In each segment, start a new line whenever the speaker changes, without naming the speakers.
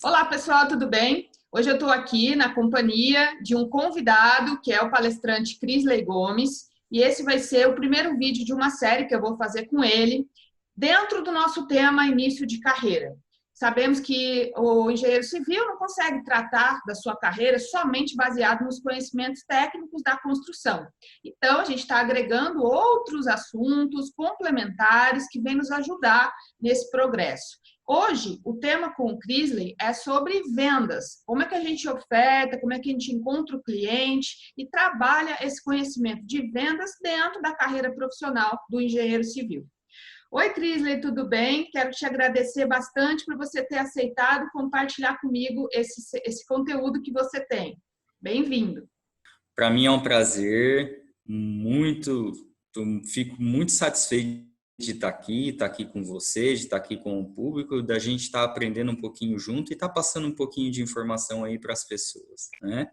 Olá, pessoal, tudo bem? Hoje eu estou aqui na companhia de um convidado, que é o palestrante Crisley Gomes, e esse vai ser o primeiro vídeo de uma série que eu vou fazer com ele, dentro do nosso tema início de carreira. Sabemos que o engenheiro civil não consegue tratar da sua carreira somente baseado nos conhecimentos técnicos da construção. Então, a gente está agregando outros assuntos complementares que vêm nos ajudar nesse progresso. Hoje, o tema com o Crisley é sobre vendas. Como é que a gente oferta, como é que a gente encontra o cliente e trabalha esse conhecimento de vendas dentro da carreira profissional do engenheiro civil. Oi, Crisley, tudo bem? Quero te agradecer bastante por você ter aceitado compartilhar comigo esse conteúdo que você tem. Bem-vindo.
Para mim é um prazer, fico muito satisfeito de estar aqui com você, de estar aqui com o público, da gente estar aprendendo um pouquinho junto e estar passando um pouquinho de informação aí para as pessoas, né?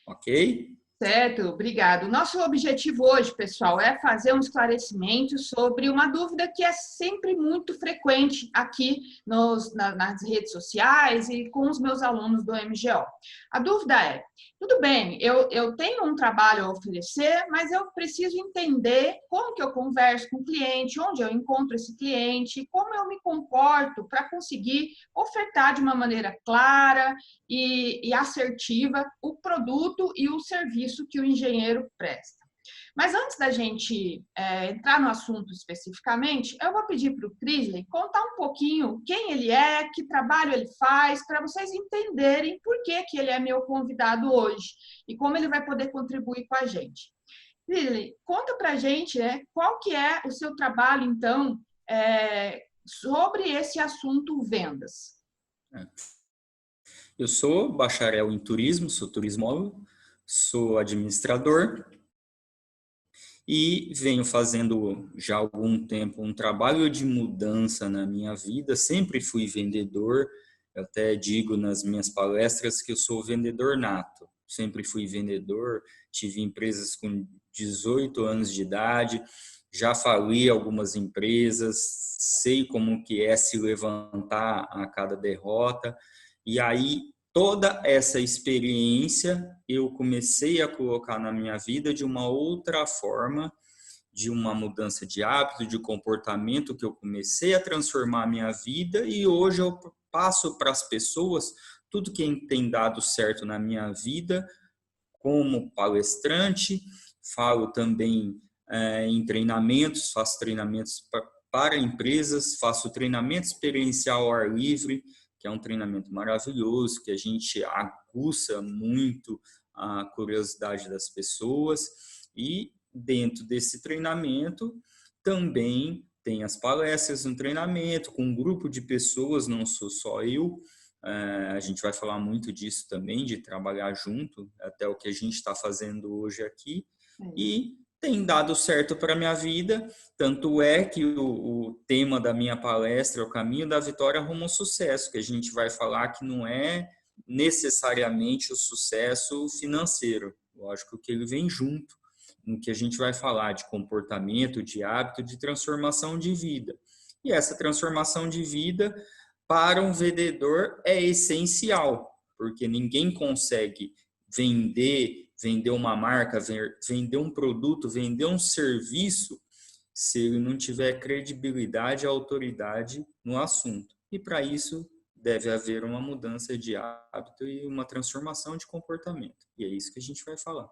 Ok?
Certo, obrigado. Nosso objetivo hoje, pessoal, é fazer um esclarecimento sobre uma dúvida que é sempre muito frequente aqui nas redes sociais e com os meus alunos do MGO. A dúvida é, tudo bem, eu tenho um trabalho a oferecer, mas eu preciso entender como que eu converso com o cliente, onde eu encontro esse cliente, como eu me comporto para conseguir ofertar de uma maneira clara e assertiva o produto e o serviço que o engenheiro presta. Mas antes da gente entrar no assunto especificamente, eu vou pedir para o Crisley contar um pouquinho quem ele é, que trabalho ele faz, para vocês entenderem por que ele é meu convidado hoje e como ele vai poder contribuir com a gente. Crisley, conta para a gente qual que é o seu trabalho, então, sobre esse assunto vendas.
Eu sou bacharel em turismo, sou turismólogo, sou administrador e venho fazendo já há algum tempo um trabalho de mudança na minha vida. Sempre fui vendedor, eu até digo nas minhas palestras que eu sou vendedor nato. Sempre fui vendedor, tive empresas com 18 anos de idade, já fali algumas empresas, sei como que é se levantar a cada derrota. E aí, toda essa experiência eu comecei a colocar na minha vida de uma outra forma, de uma mudança de hábito, de comportamento, que eu comecei a transformar a minha vida e hoje eu passo para as pessoas tudo que tem dado certo na minha vida como palestrante, falo também em treinamentos, faço treinamentos para empresas, faço treinamento experiencial ao ar livre, que é um treinamento maravilhoso, que a gente aguça muito a curiosidade das pessoas. E dentro desse treinamento também tem as palestras no treinamento, com um grupo de pessoas, não sou só eu. A gente vai falar muito disso também, de trabalhar junto, até o que a gente está fazendo hoje aqui. E tem dado certo para a minha vida, tanto é que o tema da minha palestra é o caminho da vitória rumo ao sucesso, que a gente vai falar que não é necessariamente o sucesso financeiro, lógico que ele vem junto, no que a gente vai falar de comportamento, de hábito, de transformação de vida. E essa transformação de vida, para um vendedor, é essencial, porque ninguém consegue vender uma marca, vender um produto, vender um serviço, se ele não tiver credibilidade e autoridade no assunto. E para isso deve haver uma mudança de hábito e uma transformação de comportamento. E é isso que a gente vai falar.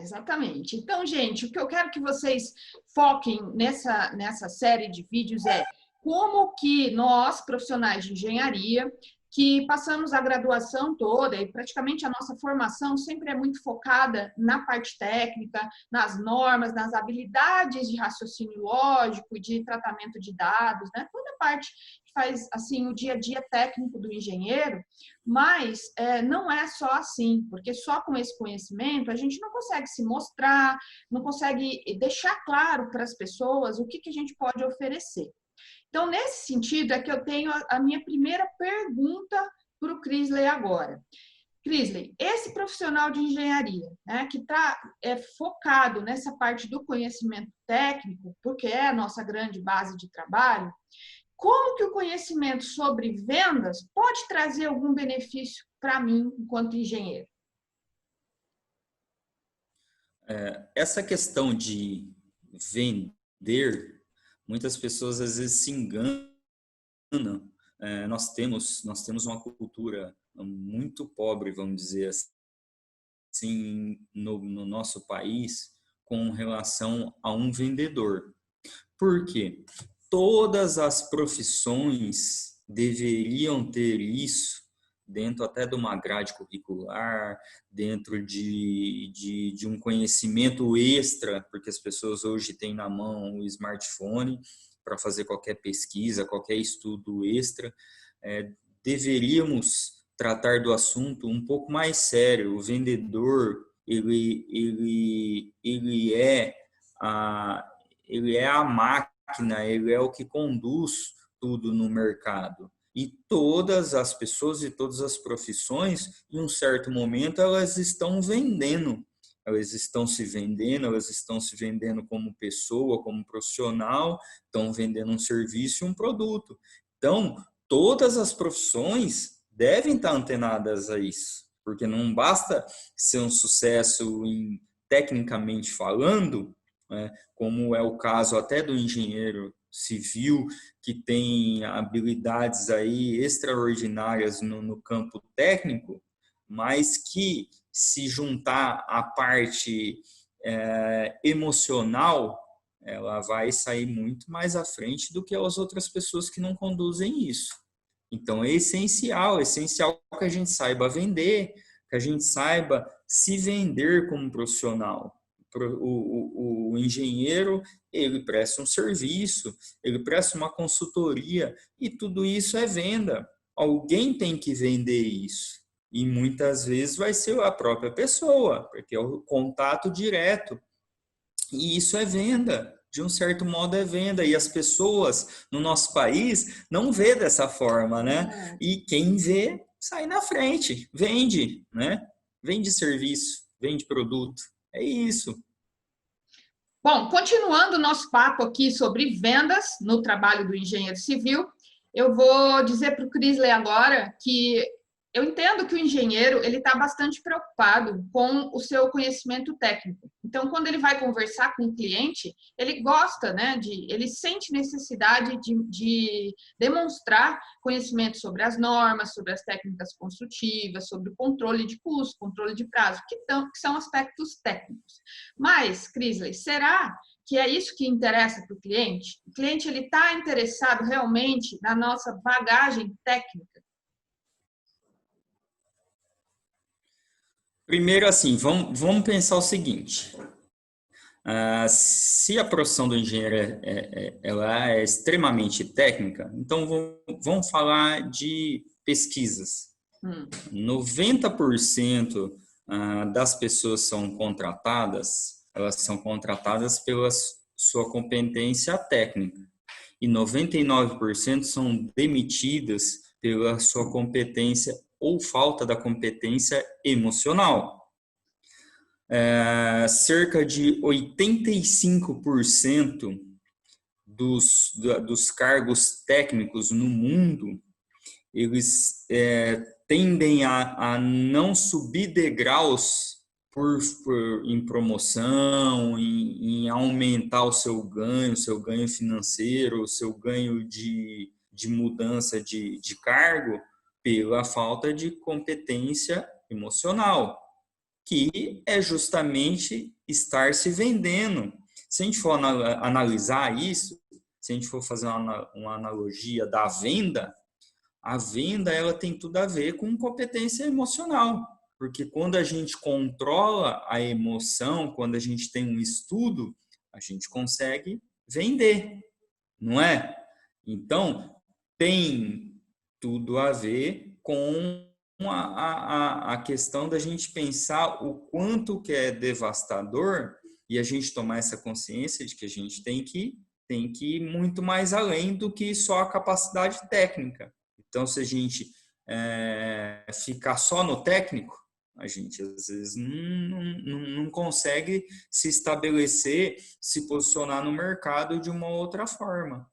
Exatamente. Então, gente, o que eu quero que vocês foquem nessa série de vídeos é como que nós, profissionais de engenharia, que passamos a graduação toda e praticamente a nossa formação sempre é muito focada na parte técnica, nas normas, nas habilidades de raciocínio lógico, de tratamento de dados, né? Toda a parte que faz assim o dia a dia técnico do engenheiro, mas não é só assim, porque só com esse conhecimento a gente não consegue se mostrar, não consegue deixar claro para as pessoas o que a gente pode oferecer. Então, nesse sentido, é que eu tenho a minha primeira pergunta para o Crisley agora. Crisley, esse profissional de engenharia, né, que está focado nessa parte do conhecimento técnico, porque é a nossa grande base de trabalho, Como que o conhecimento sobre vendas pode trazer algum benefício para mim enquanto engenheiro?
Essa questão de vender, muitas pessoas às vezes se enganam. Nós temos uma cultura muito pobre, vamos dizer assim, no nosso país, com relação a um vendedor. Por quê? Todas as profissões deveriam ter isso dentro até de uma grade curricular, dentro de um conhecimento extra, porque as pessoas hoje têm na mão o smartphone para fazer qualquer pesquisa, qualquer estudo extra. Deveríamos tratar do assunto um pouco mais sério. O vendedor, ele é a máquina, ele é o que conduz tudo no mercado. E todas as pessoas e todas as profissões, em um certo momento, elas estão vendendo. Elas estão se vendendo como pessoa, como profissional, estão vendendo um serviço e um produto. Então, todas as profissões devem estar antenadas a isso, porque não basta ser um sucesso tecnicamente falando, né, como é o caso até do engenheiro civil, que tem habilidades aí extraordinárias no campo técnico, mas que se juntar à parte emocional, ela vai sair muito mais à frente do que as outras pessoas que não conduzem isso. Então é essencial que a gente saiba vender, que a gente saiba se vender como profissional. O engenheiro, ele presta um serviço, ele presta uma consultoria e tudo isso é venda. Alguém tem que vender isso. E muitas vezes vai ser a própria pessoa, porque é o contato direto. E isso é venda. De um certo modo é venda. E as pessoas no nosso país não vê dessa forma, né? E quem vê sai na frente, vende, né? Vende serviço, vende produto. É isso.
Bom, continuando o nosso papo aqui sobre vendas no trabalho do engenheiro civil, eu vou dizer para o Crisley agora que eu entendo que o engenheiro ele está bastante preocupado com o seu conhecimento técnico. Então, quando ele vai conversar com o cliente, ele gosta, né, ele sente necessidade de demonstrar conhecimento sobre as normas, sobre as técnicas construtivas, sobre o controle de custo, controle de prazo, que são aspectos técnicos. Mas, Crisley, será que é isso que interessa para o cliente? O cliente ele está interessado realmente na nossa bagagem técnica?
Primeiro, assim, vamos pensar o seguinte. Se a profissão do engenheiro ela é extremamente técnica, então vamos falar de pesquisas. 90% das pessoas elas são contratadas pela sua competência técnica e 99% são demitidas pela sua competência ou falta da competência emocional. Cerca de 85% dos cargos técnicos no mundo, eles tendem a não subir degraus em promoção, em aumentar o seu ganho financeiro, o seu ganho de mudança de cargo, pela falta de competência emocional, que é justamente estar se vendendo. Se a gente for analisar isso, se a gente for fazer uma analogia da venda, a venda ela tem tudo a ver com competência emocional, porque quando a gente controla a emoção, quando a gente tem um estudo, a gente consegue vender, não é? Então, tem tudo a ver com a questão da gente pensar o quanto que é devastador e a gente tomar essa consciência de que a gente tem que ir muito mais além do que só a capacidade técnica. Então, se a gente ficar só no técnico, a gente às vezes não consegue se estabelecer, se posicionar no mercado de uma outra forma.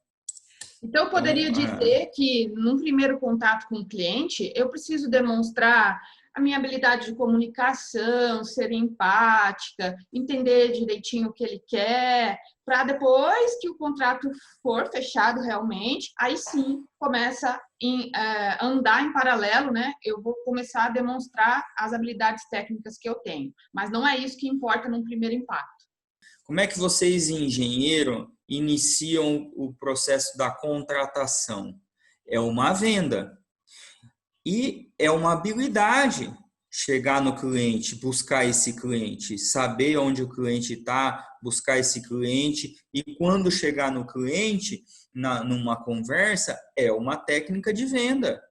Então, eu
Então,
poderia dizer que, num primeiro contato com o cliente, eu preciso demonstrar a minha habilidade de comunicação, ser empática, entender direitinho o que ele quer, para depois que o contrato for fechado realmente, aí sim começa a andar em paralelo, né? Eu vou começar a demonstrar as habilidades técnicas que eu tenho. Mas não é isso que importa num primeiro impacto.
como é que vocês, engenheiro, iniciam o processo da contratação? É uma venda. E é uma habilidade chegar no cliente, buscar esse cliente, saber onde o cliente está, buscar esse cliente. E quando chegar no cliente, numa conversa, é uma técnica de venda.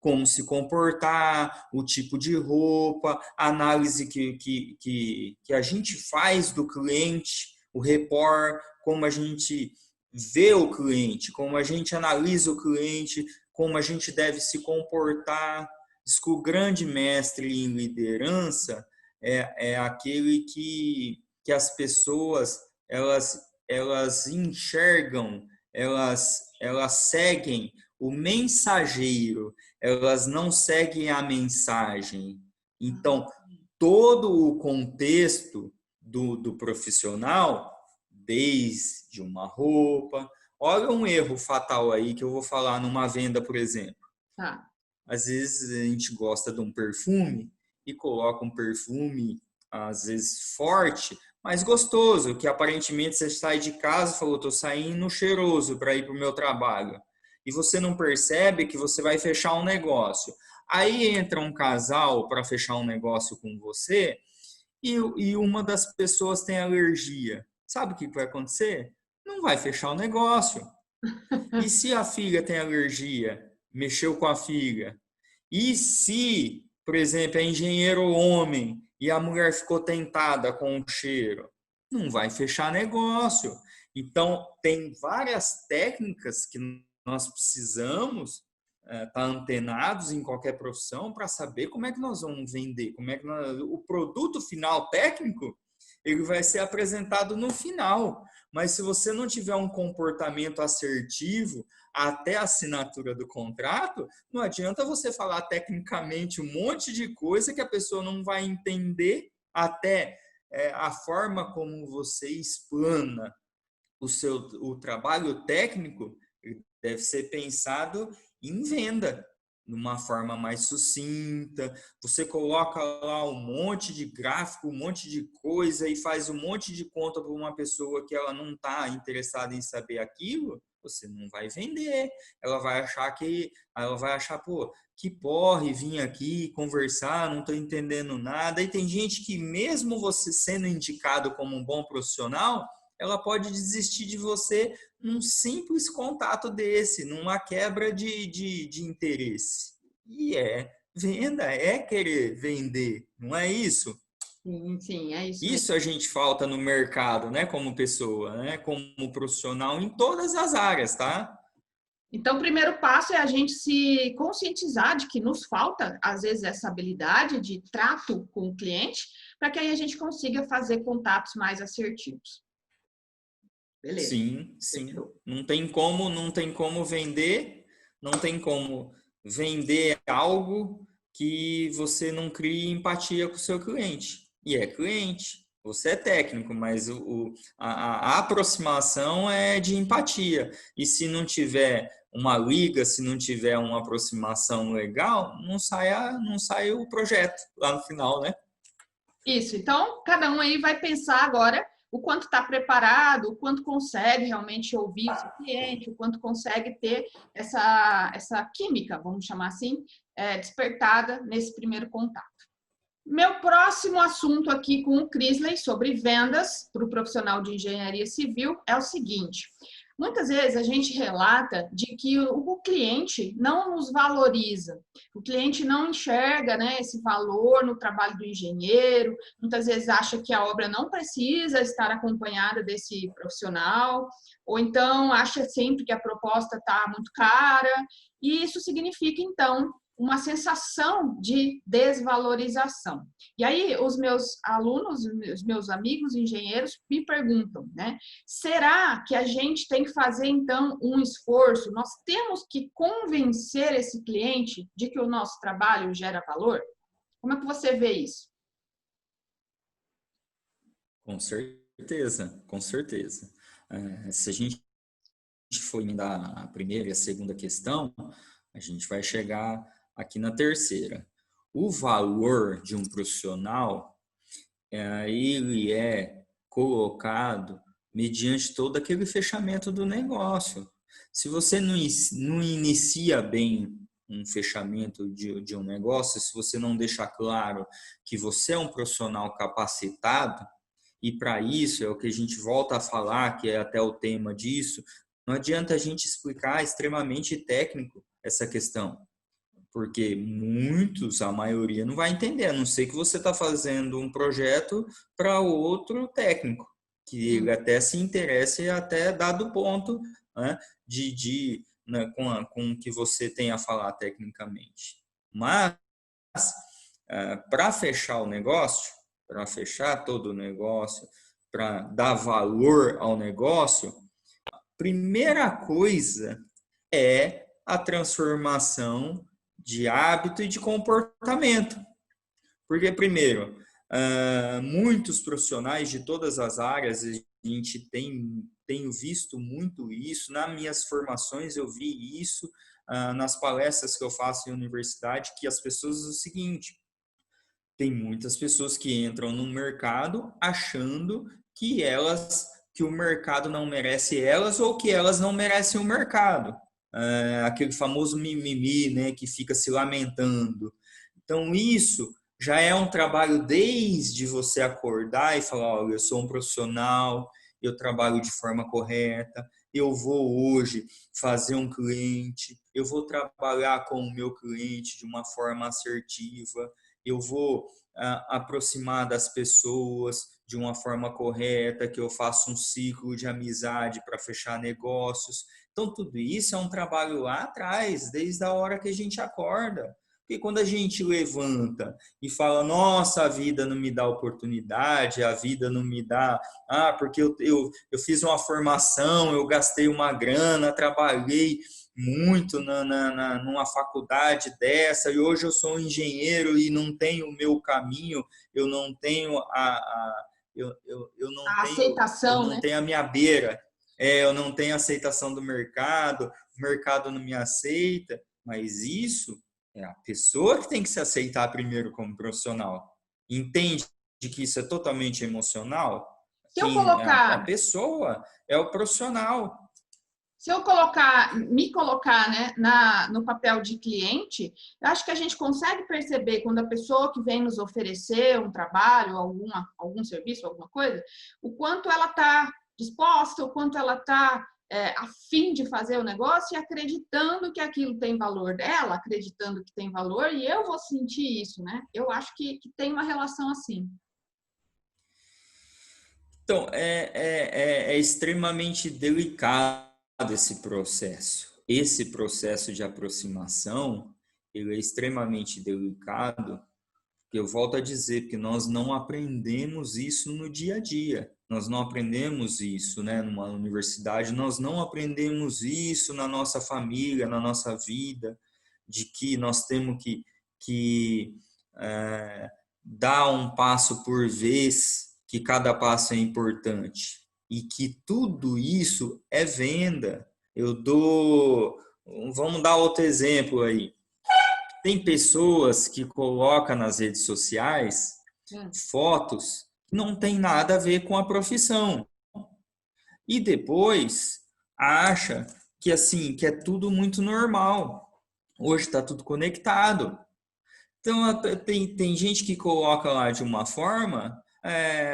Como se comportar, o tipo de roupa, a análise que a gente faz do cliente, o rapport, como a gente vê o cliente, como a gente analisa o cliente, como a gente deve se comportar. Diz que o grande mestre em liderança é aquele que as pessoas elas enxergam, elas seguem o mensageiro, elas não seguem a mensagem. Então, todo o contexto do profissional, desde uma roupa. Olha um erro fatal aí que eu vou falar numa venda, por exemplo.
Tá.
Às vezes a gente gosta de um perfume e coloca um perfume, às vezes forte, mas gostoso, que aparentemente você sai de casa e falou, estou saindo cheiroso para ir para o meu trabalho. E você não percebe que você vai fechar um negócio. Aí entra um casal para fechar um negócio com você e uma das pessoas tem alergia. Sabe o que vai acontecer? Não vai fechar o negócio. E se a filha tem alergia, mexeu com a filha? E se, por exemplo, é engenheiro homem e a mulher ficou tentada com o cheiro? Não vai fechar negócio. Então, tem várias técnicas que nós precisamos estar antenados em qualquer profissão para saber como é que nós vamos vender, como é que o produto final técnico ele vai ser apresentado no final. Mas se você não tiver um comportamento assertivo até a assinatura do contrato, não adianta você falar tecnicamente um monte de coisa que a pessoa não vai entender, até a forma como você explana o trabalho técnico deve ser pensado em venda, numa forma mais sucinta. Você coloca lá um monte de gráfico, um monte de coisa e faz um monte de conta para uma pessoa que ela não está interessada em saber aquilo, você não vai vender. Ela vai achar, pô, que porre vir aqui conversar, não estou entendendo nada. E tem gente que mesmo você sendo indicado como um bom profissional, ela pode desistir de você num simples contato desse, numa quebra de interesse. E venda, é querer vender, não é isso?
Sim, é isso mesmo.
Isso a gente falta no mercado, né, como pessoa, né, como profissional em todas as áreas, tá?
Então, o primeiro passo é a gente se conscientizar de que nos falta, às vezes, essa habilidade de trato com o cliente, para que aí a gente consiga fazer contatos mais assertivos. Beleza.
Sim, sim.
Fechou.
Não tem como vender, não tem como vender algo que você não crie empatia com o seu cliente. E é cliente, você é técnico, mas a aproximação é de empatia. E se não tiver uma liga, se não tiver uma aproximação legal, não sai o projeto lá no final, né?
Isso. Então, cada um aí vai pensar agora o quanto está preparado, o quanto consegue realmente ouvir o seu cliente, o quanto consegue ter essa química, vamos chamar assim, despertada nesse primeiro contato. Meu próximo assunto aqui com o Crisley sobre vendas para o profissional de engenharia civil é o seguinte: muitas vezes a gente relata de que o cliente não nos valoriza, o cliente não enxerga, né, esse valor no trabalho do engenheiro, muitas vezes acha que a obra não precisa estar acompanhada desse profissional, ou então acha sempre que a proposta está muito cara, e isso significa, então, uma sensação de desvalorização. E aí os meus alunos, os meus amigos engenheiros me perguntam, né? Será que a gente tem que fazer então um esforço? Nós temos que convencer esse cliente de que o nosso trabalho gera valor? Como é que você vê isso?
Com certeza, com certeza. Se a gente for emendar a primeira e a segunda questão, a gente vai chegar aqui na terceira. O valor de um profissional, ele é colocado mediante todo aquele fechamento do negócio. Se você não inicia bem um fechamento de um negócio, se você não deixa claro que você é um profissional capacitado, e para isso é o que a gente volta a falar, que é até o tema disso, não adianta a gente explicar extremamente técnico essa questão, porque muitos, a maioria, não vai entender, a não ser que você está fazendo um projeto para outro técnico, que ele até se interesse até dado ponto, né, né, com o que você tem a falar tecnicamente. Mas, para fechar o negócio, para fechar todo o negócio, para dar valor ao negócio, primeira coisa é a transformação de hábito e de comportamento. Porque, primeiro, muitos profissionais de todas as áreas, a gente tem visto muito isso, nas minhas formações eu vi isso, nas palestras que eu faço em universidade, que as pessoas dizem o seguinte, tem muitas pessoas que entram no mercado achando que o mercado não merece elas ou que elas não merecem o mercado. Aquele famoso mimimi, né, que fica se lamentando. Então, isso já é um trabalho desde você acordar e falar, olha, eu sou um profissional, eu trabalho de forma correta, eu vou hoje fazer um cliente, eu vou trabalhar com o meu cliente de uma forma assertiva, eu vou aproximar das pessoas de uma forma correta, que eu faço um ciclo de amizade para fechar negócios. Então, tudo isso é um trabalho lá atrás, desde a hora que a gente acorda. Porque quando a gente levanta e fala, nossa, a vida não me dá oportunidade, a vida não me dá, porque eu fiz uma formação, eu gastei uma grana, trabalhei muito numa faculdade dessa, e hoje eu sou um engenheiro e não tenho o meu caminho, eu não tenho
A aceitação, né?
a minha beira, eu não tenho aceitação do mercado, o mercado não me aceita, mas isso é a pessoa que tem que se aceitar primeiro como profissional. Entende que isso é totalmente emocional?
Se eu
A
colocar
pessoa é o profissional.
Se eu me colocar, né, no papel de cliente, eu acho que a gente consegue perceber quando a pessoa que vem nos oferecer um trabalho, algum serviço, alguma coisa, o quanto ela está disposta, o quanto ela está a fim de fazer o negócio e acreditando que aquilo tem valor dela, acreditando que tem valor, e eu vou sentir isso, né? Eu acho que tem uma relação assim.
Então, é extremamente delicado esse processo. Esse processo de aproximação, ele é extremamente delicado, porque eu volto a dizer que nós não aprendemos isso no dia a dia. Nós não aprendemos isso, né, numa universidade, nós não aprendemos isso na nossa família, na nossa vida, de que nós temos que dar um passo por vez, que cada passo é importante e que tudo isso é venda. Vamos dar outro exemplo aí. Tem pessoas que colocam nas redes sociais fotos que não tem nada a ver com a profissão. E depois acha que assim, que é tudo muito normal. Hoje está tudo conectado. Então, tem gente que coloca lá de uma forma,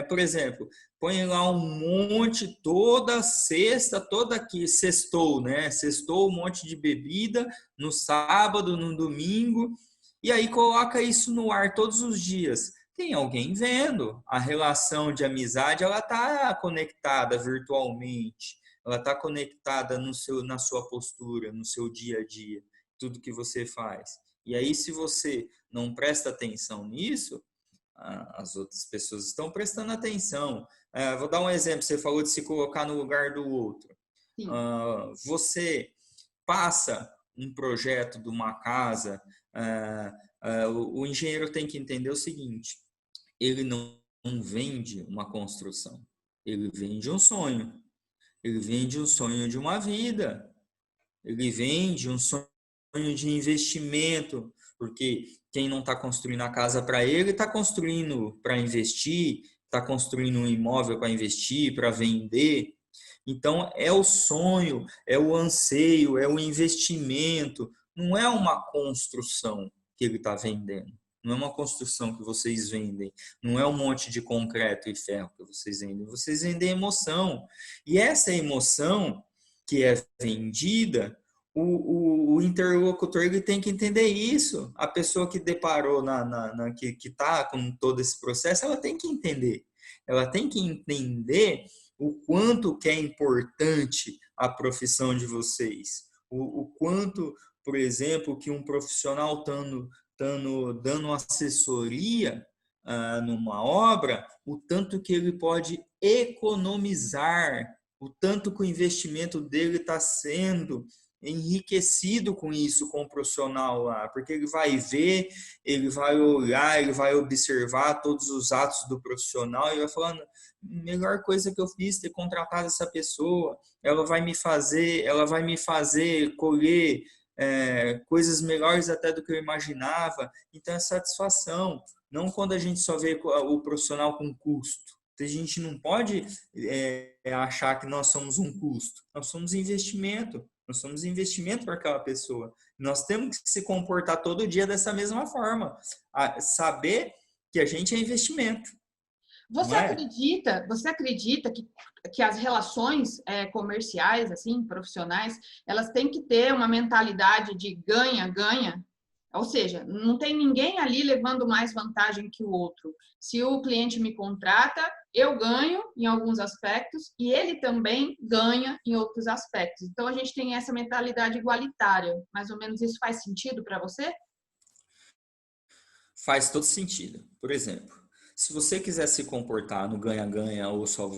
por exemplo, põe lá um monte, toda sexta, toda aqui, sextou, né? Sextou um monte de bebida no sábado, no domingo, e aí coloca isso no ar todos os dias. Tem alguém vendo, a relação de amizade, ela está conectada virtualmente, ela está conectada na sua postura, no seu dia a dia, tudo que você faz. E aí, se você não presta atenção nisso, as outras pessoas estão prestando atenção. Vou dar um exemplo, você falou de se colocar no lugar do outro.
Sim.
Você passa um projeto de uma casa, o engenheiro tem que entender o seguinte, ele não vende uma construção, ele vende um sonho, ele vende um sonho de uma vida, ele vende um sonho de investimento, porque quem não está construindo a casa para ele, está construindo para investir, está construindo um imóvel para investir, para vender. Então, é o sonho, é o anseio, é o investimento, não é uma construção que ele está vendendo. Não é uma construção que vocês vendem, não é um monte de concreto e ferro que vocês vendem emoção. E essa emoção que é vendida, o interlocutor ele tem que entender isso. A pessoa que deparou, que está com todo esse processo, ela tem que entender. Ela tem que entender o quanto que é importante a profissão de vocês. O quanto, por exemplo, que um profissional dando assessoria numa obra, o tanto que ele pode economizar, o tanto que o investimento dele está sendo enriquecido com isso, com o profissional lá, porque ele vai ver, ele vai olhar, ele vai observar todos os atos do profissional e vai falando, melhor coisa que eu fiz ter contratado essa pessoa, ela vai me fazer colher coisas melhores até do que eu imaginava. Então é satisfação, não quando a gente só vê o profissional com custo. A gente não pode achar que nós somos um custo, nós somos investimento. Nós somos investimento para aquela pessoa. Nós temos que se comportar todo dia dessa mesma forma. Saber que a gente é investimento.
Você acredita que as relações comerciais, assim, profissionais, elas têm que ter uma mentalidade de ganha-ganha? Ou seja, não tem ninguém ali levando mais vantagem que o outro. Se o cliente me contrata, eu ganho em alguns aspectos e ele também ganha em outros aspectos. Então, a gente tem essa mentalidade igualitária. Mais ou menos isso faz sentido para você?
Faz todo sentido. Por exemplo, se você quiser se comportar no ganha-ganha ou só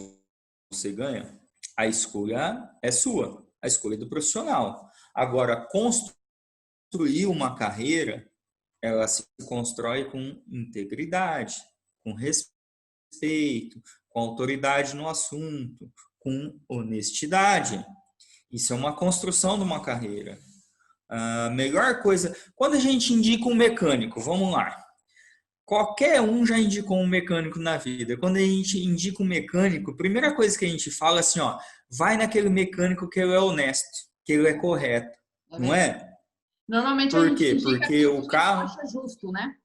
você ganha, a escolha é sua, a escolha é do profissional. Agora, construir uma carreira, ela se constrói com integridade, com respeito, com autoridade no assunto, com honestidade. Isso é uma construção de uma carreira. A melhor coisa, quando a gente indica um mecânico, vamos lá. Qualquer um já indicou um mecânico na vida. Quando a gente indica um mecânico, a primeira coisa que a gente fala é assim, ó, vai naquele mecânico que ele é honesto, que ele é correto, não é?
Normalmente a
Por
gente
quê?
indica
Porque
aquilo
o
que a gente
carro,
acha justo, né?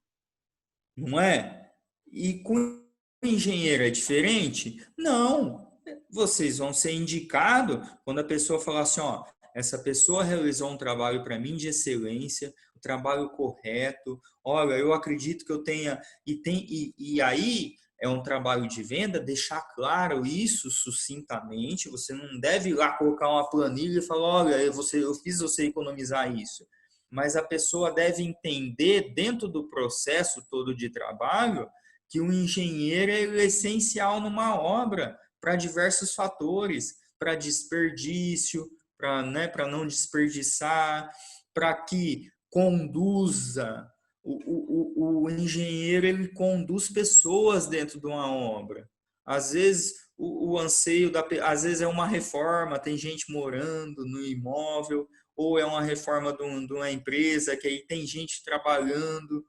não é? E com o engenheiro é diferente? Não. Vocês vão ser indicados quando a pessoa falar assim, ó, essa pessoa realizou um trabalho para mim de excelência, o trabalho correto. Olha, eu acredito que eu tenha e aí é um trabalho de venda, deixar claro isso sucintamente. Você não deve ir lá colocar uma planilha e falar, olha, eu fiz você economizar isso. Mas a pessoa deve entender dentro do processo todo de trabalho que o engenheiro é essencial numa obra para diversos fatores, para desperdício, para não desperdiçar, para que conduza. O engenheiro ele conduz pessoas dentro de uma obra. Às vezes o anseio às vezes é uma reforma, tem gente morando no imóvel, ou é uma reforma de uma empresa que aí tem gente trabalhando.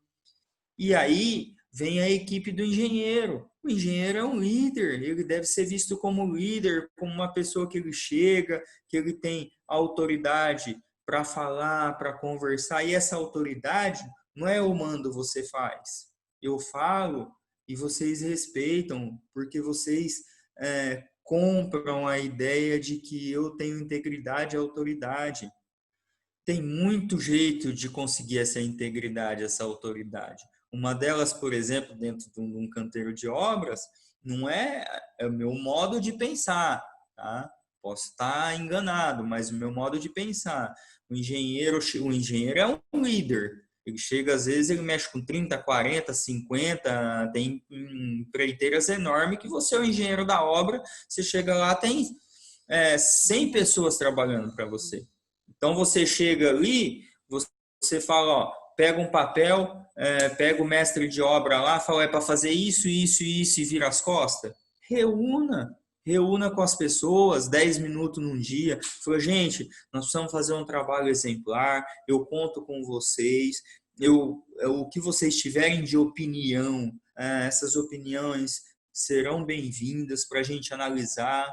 E aí vem a equipe do engenheiro. O engenheiro é um líder, ele deve ser visto como líder, como uma pessoa que ele chega, que ele tem autoridade para falar, para conversar. E essa autoridade não é eu mando, você faz. Eu falo e vocês respeitam, porque vocês compram a ideia de que eu tenho integridade e autoridade. Tem muito jeito de conseguir essa integridade, essa autoridade. Uma delas, por exemplo, dentro de um canteiro de obras, não é o meu modo de pensar, tá? Posso estar enganado, mas o meu modo de pensar. O engenheiro é um líder. Ele chega, às vezes, ele mexe com 30, 40, 50, tem empreiteiras enormes que você é o engenheiro da obra, você chega lá, tem 100 pessoas trabalhando para você. Então, você chega ali, você fala, ó, pega um papel, pega o mestre de obra lá, fala, é para fazer isso, isso e isso, e vira as costas. Reúna com as pessoas, 10 minutos num dia. Fala, gente, nós precisamos fazer um trabalho exemplar, eu conto com vocês, o que vocês tiverem de opinião, essas opiniões serão bem-vindas para a gente analisar.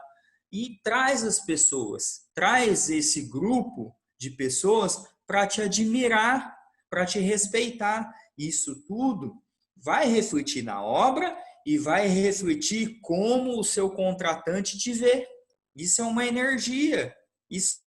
E traz as pessoas, traz esse grupo de pessoas para te admirar, para te respeitar. Isso tudo vai refletir na obra e vai refletir como o seu contratante te vê. Isso é uma energia, isso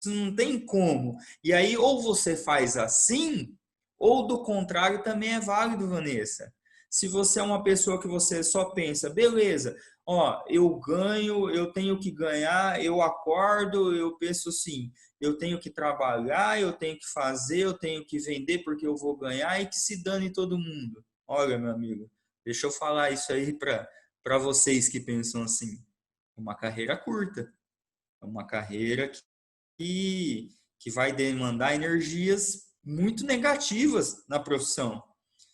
não tem como. E aí, ou você faz assim, ou do contrário também é válido, Vanessa. Se você é uma pessoa que você só pensa, beleza, ó, eu ganho, eu tenho que ganhar, eu acordo, eu penso assim, eu tenho que trabalhar, eu tenho que fazer, eu tenho que vender porque eu vou ganhar e que se dane todo mundo. Olha, meu amigo, deixa eu falar isso aí para vocês que pensam assim. Uma carreira curta, é uma carreira que vai demandar energias muito negativas na profissão.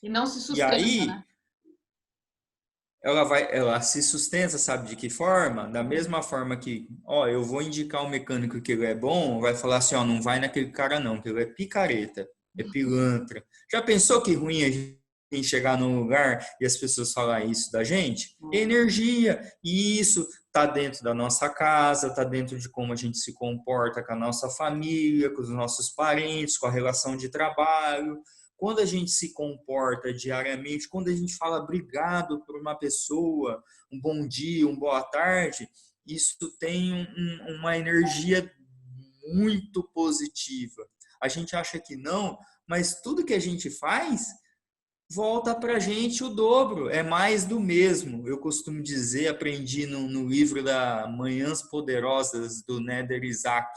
E não se
E
sustenta,
aí,
né?
ela se sustenta, sabe de que forma? Da mesma forma que, ó, eu vou indicar um mecânico que ele é bom, vai falar assim, ó, não vai naquele cara não, que ele é picareta, é pilantra. Já pensou que ruim a gente chegar num lugar e as pessoas falar isso da gente? Energia, e isso tá dentro da nossa casa, tá dentro de como a gente se comporta com a nossa família, com os nossos parentes, com a relação de trabalho. Quando a gente se comporta diariamente, quando a gente fala obrigado por uma pessoa, um bom dia, uma boa tarde, isso tem uma energia muito positiva. A gente acha que não, mas tudo que a gente faz volta para a gente o dobro, é mais do mesmo. Eu costumo dizer, aprendi no livro da Manhãs Poderosas, do Nether Isaac,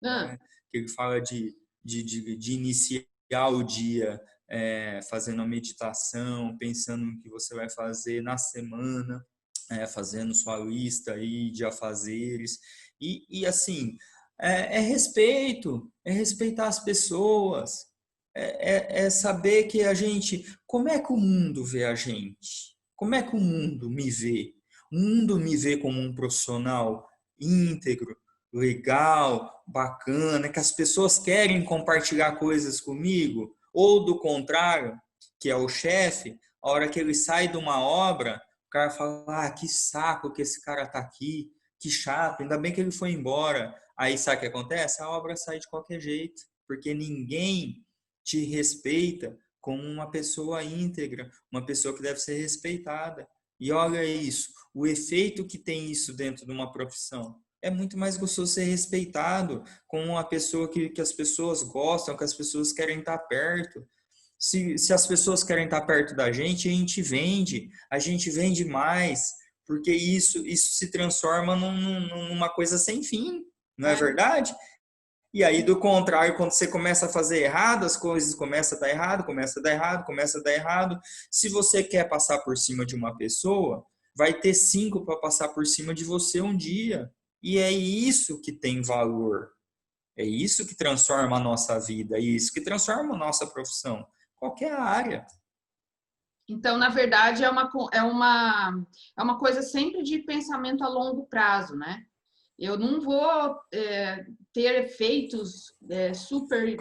né? Que ele fala de iniciar o dia fazendo a meditação, pensando no que você vai fazer na semana, fazendo sua lista aí de afazeres. E assim, é respeitar as pessoas, é saber que a gente, como é que o mundo vê a gente? Como é que o mundo me vê? O mundo me vê como um profissional íntegro, legal, bacana, que as pessoas querem compartilhar coisas comigo? Ou do contrário, que é o chefe, a hora que ele sai de uma obra, o cara fala, que saco que esse cara tá aqui, que chato, ainda bem que ele foi embora. Aí sabe o que acontece? A obra sai de qualquer jeito, porque ninguém te respeita como uma pessoa íntegra, uma pessoa que deve ser respeitada. E olha isso, o efeito que tem isso dentro de uma profissão. É muito mais gostoso ser respeitado como uma pessoa que as pessoas gostam, que as pessoas querem estar perto. Se as pessoas querem estar perto da gente, a gente vende mais, porque isso se transforma numa coisa sem fim, não é verdade? E aí, do contrário, quando você começa a fazer errado, as coisas começam a dar errado, começa a dar errado, começa a dar errado. Se você quer passar por cima de uma pessoa, vai ter 5 para passar por cima de você um dia. E é isso que tem valor. É isso que transforma a nossa vida, é isso que transforma a nossa profissão. Qualquer área.
Então, na verdade, é uma coisa sempre de pensamento a longo prazo, né? Eu não vou ter efeitos super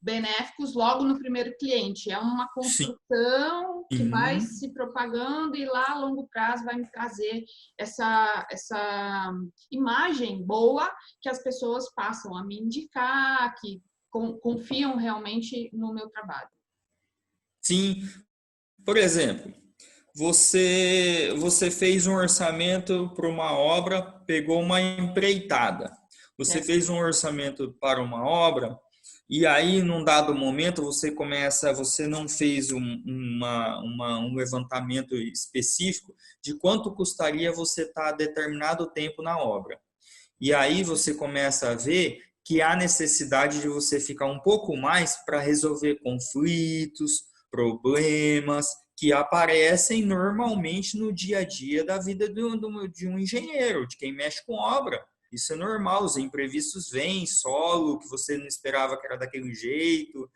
benéficos logo no primeiro cliente. É uma construção que vai se propagando e lá a longo prazo vai me trazer essa imagem boa que as pessoas passam a me indicar, que confiam realmente no meu trabalho.
Sim. Por exemplo, você fez um orçamento para uma obra, pegou uma empreitada. Você fez um orçamento para uma obra e aí, num dado momento, você não fez um levantamento específico de quanto custaria você estar determinado tempo na obra. E aí você começa a ver que há necessidade de você ficar um pouco mais para resolver conflitos, problemas que aparecem normalmente no dia a dia da vida de um engenheiro, de quem mexe com obra. Isso é normal, os imprevistos vêm, solo que você não esperava que era daquele jeito,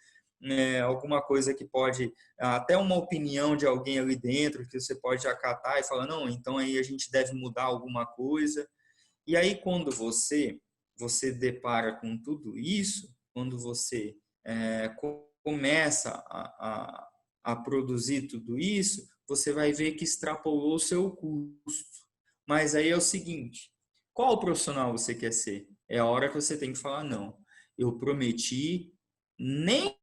alguma coisa que pode, até uma opinião de alguém ali dentro que você pode acatar e falar, não, então aí a gente deve mudar alguma coisa. E aí quando você depara com tudo isso, quando você começa a produzir tudo isso, você vai ver que extrapolou o seu custo. Mas aí é o seguinte, qual profissional você quer ser? É a hora que você tem que falar, não, eu prometi nem,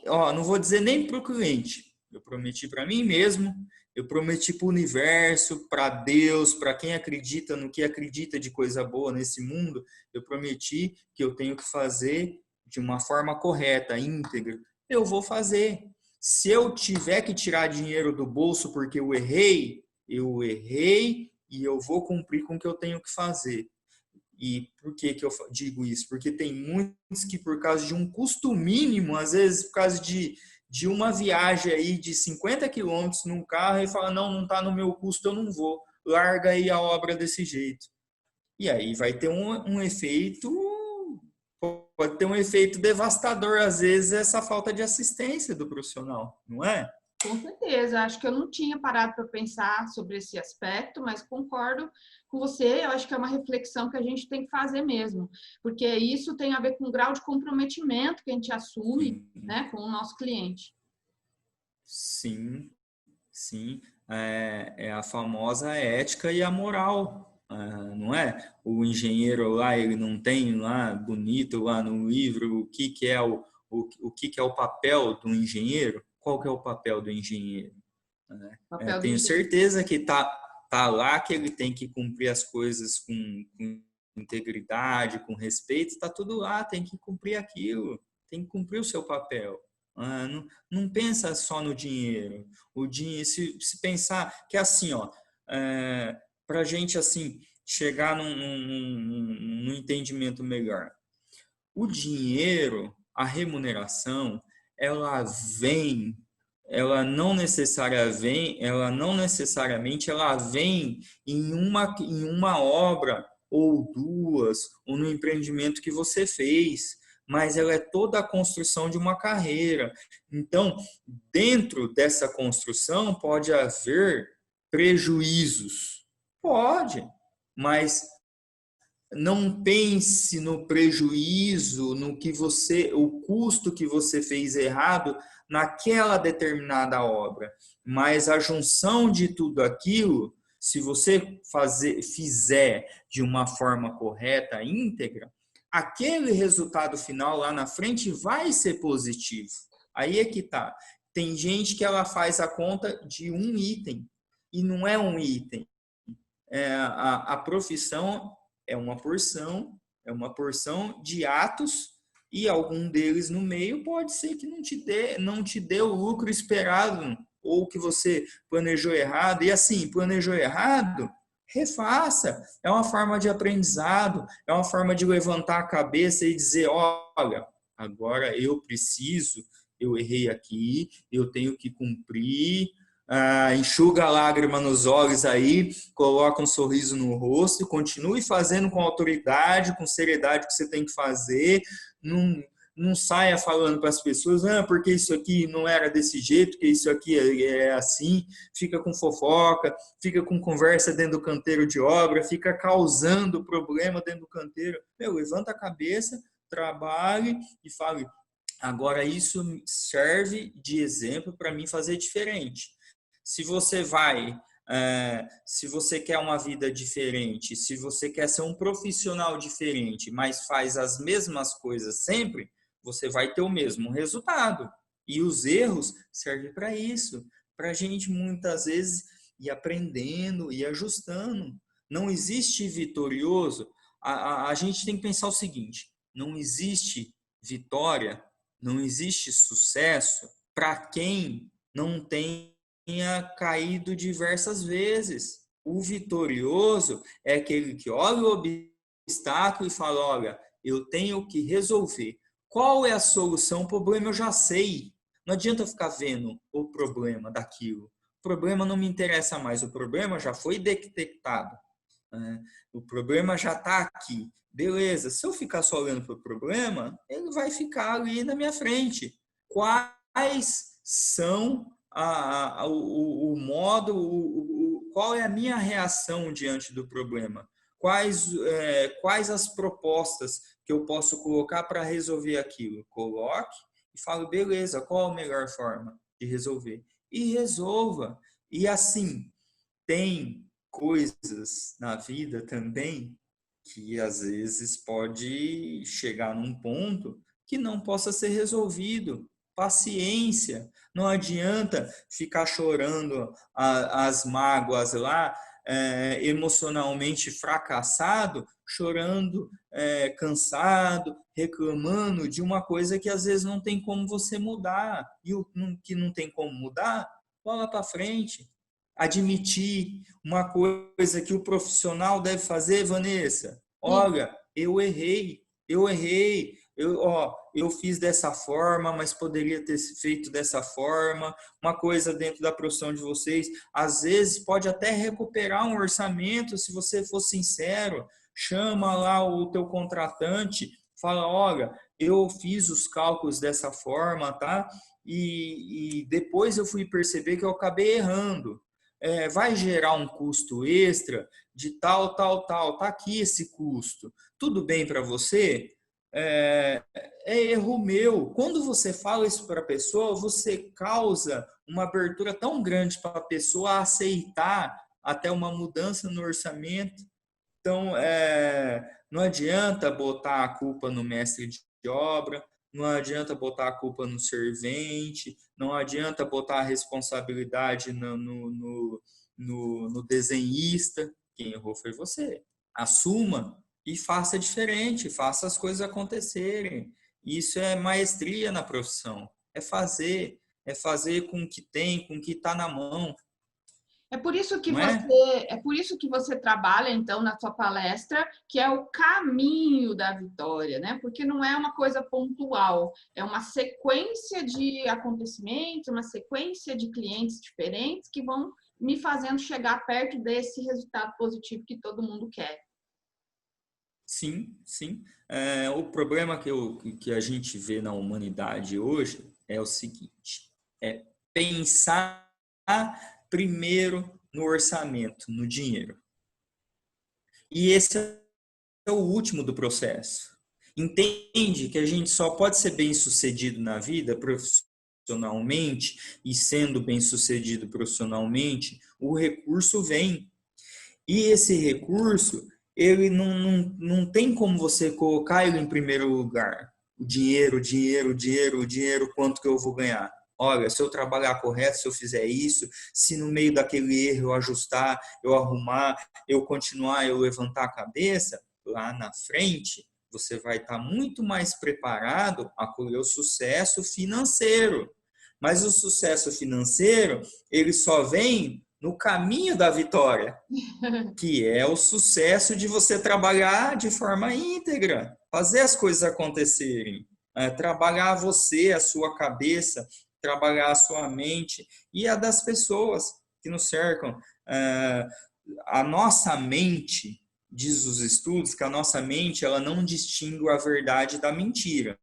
não vou dizer nem para o cliente, eu prometi para mim mesmo, eu prometi para o universo, para Deus, para quem acredita no que acredita de coisa boa nesse mundo, eu prometi que eu tenho que fazer de uma forma correta, íntegra. Eu vou fazer. Se eu tiver que tirar dinheiro do bolso porque eu errei e eu vou cumprir com o que eu tenho que fazer. E por que eu digo isso? Porque tem muitos que por causa de um custo mínimo, às vezes por causa de uma viagem aí de 50 quilômetros num carro e fala, não está no meu custo, eu não vou. Larga aí a obra desse jeito. E aí vai ter um efeito, pode ter um efeito devastador, às vezes, essa falta de assistência do profissional, não é?
Com certeza, acho que eu não tinha parado para pensar sobre esse aspecto, mas concordo com você, eu acho que é uma reflexão que a gente tem que fazer mesmo, porque isso tem a ver com o grau de comprometimento que a gente assume, né, com o nosso cliente.
Sim, sim, é a famosa ética e a moral, não é? O engenheiro lá, ele não tem lá bonito lá no livro o que é o que é o papel do engenheiro? Qual que é o papel do engenheiro? Tenho certeza que tá lá que ele tem que cumprir as coisas com integridade, com respeito, está tudo lá, tem que cumprir aquilo, tem que cumprir o seu papel. Não pensa só no dinheiro. O dinheiro, se pensar que é assim, para a gente assim chegar num entendimento melhor, o dinheiro, a remuneração, ela vem, ela não necessariamente ela vem em uma obra ou duas, ou no empreendimento que você fez, mas ela é toda a construção de uma carreira. Então, dentro dessa construção pode haver prejuízos. Pode, mas não pense no prejuízo, no que o custo que você fez errado naquela determinada obra, mas a junção de tudo aquilo, se você fizer de uma forma correta, íntegra, aquele resultado final lá na frente vai ser positivo. Aí é que tá. Tem gente que ela faz a conta de um item e não é um item. A profissão é uma porção de atos e algum deles no meio pode ser que não te dê o lucro esperado ou que você planejou errado. E assim, planejou errado, refaça. É uma forma de aprendizado, é uma forma de levantar a cabeça e dizer, olha, agora eu errei aqui, eu tenho que cumprir. Enxuga a lágrima nos olhos aí, coloca um sorriso no rosto, continue fazendo com autoridade, com seriedade que você tem que fazer, não saia falando para as pessoas, porque isso aqui não era desse jeito, que isso aqui é assim, fica com fofoca, fica com conversa dentro do canteiro de obra, fica causando problema dentro do canteiro. Levanta a cabeça, trabalhe e fale, agora isso serve de exemplo para mim fazer diferente. Se você quer uma vida diferente, se você quer ser um profissional diferente, mas faz as mesmas coisas sempre, você vai ter o mesmo resultado. E os erros servem para isso, para a gente muitas vezes ir aprendendo e ajustando. Não existe vitorioso. A gente tem que pensar o seguinte: não existe vitória, não existe sucesso para quem não tenha caído diversas vezes. O vitorioso é aquele que olha o obstáculo e fala, olha, eu tenho que resolver. Qual é a solução? O problema eu já sei. Não adianta ficar vendo o problema daquilo. O problema não me interessa mais. O problema já foi detectado. O problema já está aqui. Beleza, se eu ficar só olhando para o problema, ele vai ficar ali na minha frente. Quais são o modo, qual é a minha reação diante do problema? Quais as propostas que eu posso colocar para resolver aquilo? Coloque e falo, beleza, qual a melhor forma de resolver? E resolva. E assim, tem coisas na vida também que às vezes pode chegar num ponto que não possa ser resolvido. Paciência, não adianta ficar chorando as mágoas lá, emocionalmente fracassado, chorando, cansado, reclamando de uma coisa que às vezes não tem como você mudar. E o que não tem como mudar, bola para frente. Admitir uma coisa que o profissional deve fazer, Vanessa. Olha, eu errei, eu fiz dessa forma, mas poderia ter feito dessa forma. Uma coisa dentro da profissão de vocês, às vezes pode até recuperar um orçamento, se você for sincero, chama lá o teu contratante, fala, olha, eu fiz os cálculos dessa forma, tá? E depois eu fui perceber que eu acabei errando. Vai gerar um custo extra de tal, tá aqui esse custo. Tudo bem para você? É erro meu. Quando você fala isso para a pessoa, você causa uma abertura tão grande para a pessoa aceitar até uma mudança no orçamento. Então, não adianta botar a culpa no mestre de obra, não adianta botar a culpa no servente, não adianta botar a responsabilidade no desenhista. Quem errou foi você. Assuma e faça diferente, faça as coisas acontecerem. Isso é maestria na profissão. É fazer com o que tem, com o que está na mão. Não é?
É por isso que você trabalha então na sua palestra, que é o caminho da vitória, né? Porque não é uma coisa pontual, é uma sequência de acontecimentos, uma sequência de clientes diferentes que vão me fazendo chegar perto desse resultado positivo que todo mundo quer.
Sim, sim. O problema que a gente vê na humanidade hoje é o seguinte: é pensar primeiro no orçamento, no dinheiro. E esse é o último do processo. Entende que a gente só pode ser bem-sucedido na vida profissionalmente, e sendo bem-sucedido profissionalmente, o recurso vem. E esse recurso, ele não tem como você colocar ele em primeiro lugar. O dinheiro, quanto que eu vou ganhar? Olha, se eu trabalhar correto, se eu fizer isso, se no meio daquele erro eu ajustar, eu arrumar, eu continuar, eu levantar a cabeça, lá na frente, você vai estar muito mais preparado a colher o sucesso financeiro. Mas o sucesso financeiro, ele só vem no caminho da vitória, que é o sucesso de você trabalhar de forma íntegra, fazer as coisas acontecerem, trabalhar você, a sua cabeça, trabalhar a sua mente e a das pessoas que nos cercam. A nossa mente, diz os estudos, que a nossa mente ela não distingue a verdade da mentira.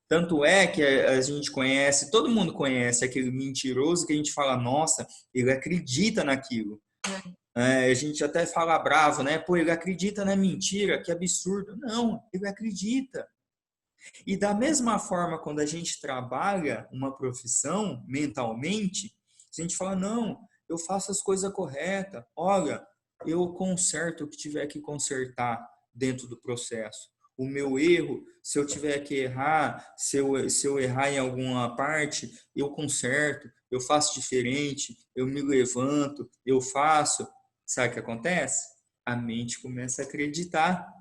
Tanto é que a gente conhece, todo mundo conhece aquele mentiroso que a gente fala, nossa, ele acredita naquilo. A gente até fala bravo, né? Pô, ele acredita na mentira, que absurdo. Não, ele acredita. E da mesma forma, quando a gente trabalha uma profissão mentalmente, a gente fala, não, eu faço as coisas corretas. Olha, eu conserto o que tiver que consertar dentro do processo. O meu erro, se eu tiver que errar, se eu errar em alguma parte, eu conserto, eu faço diferente, eu me levanto, eu faço. Sabe o que acontece? A mente começa a acreditar.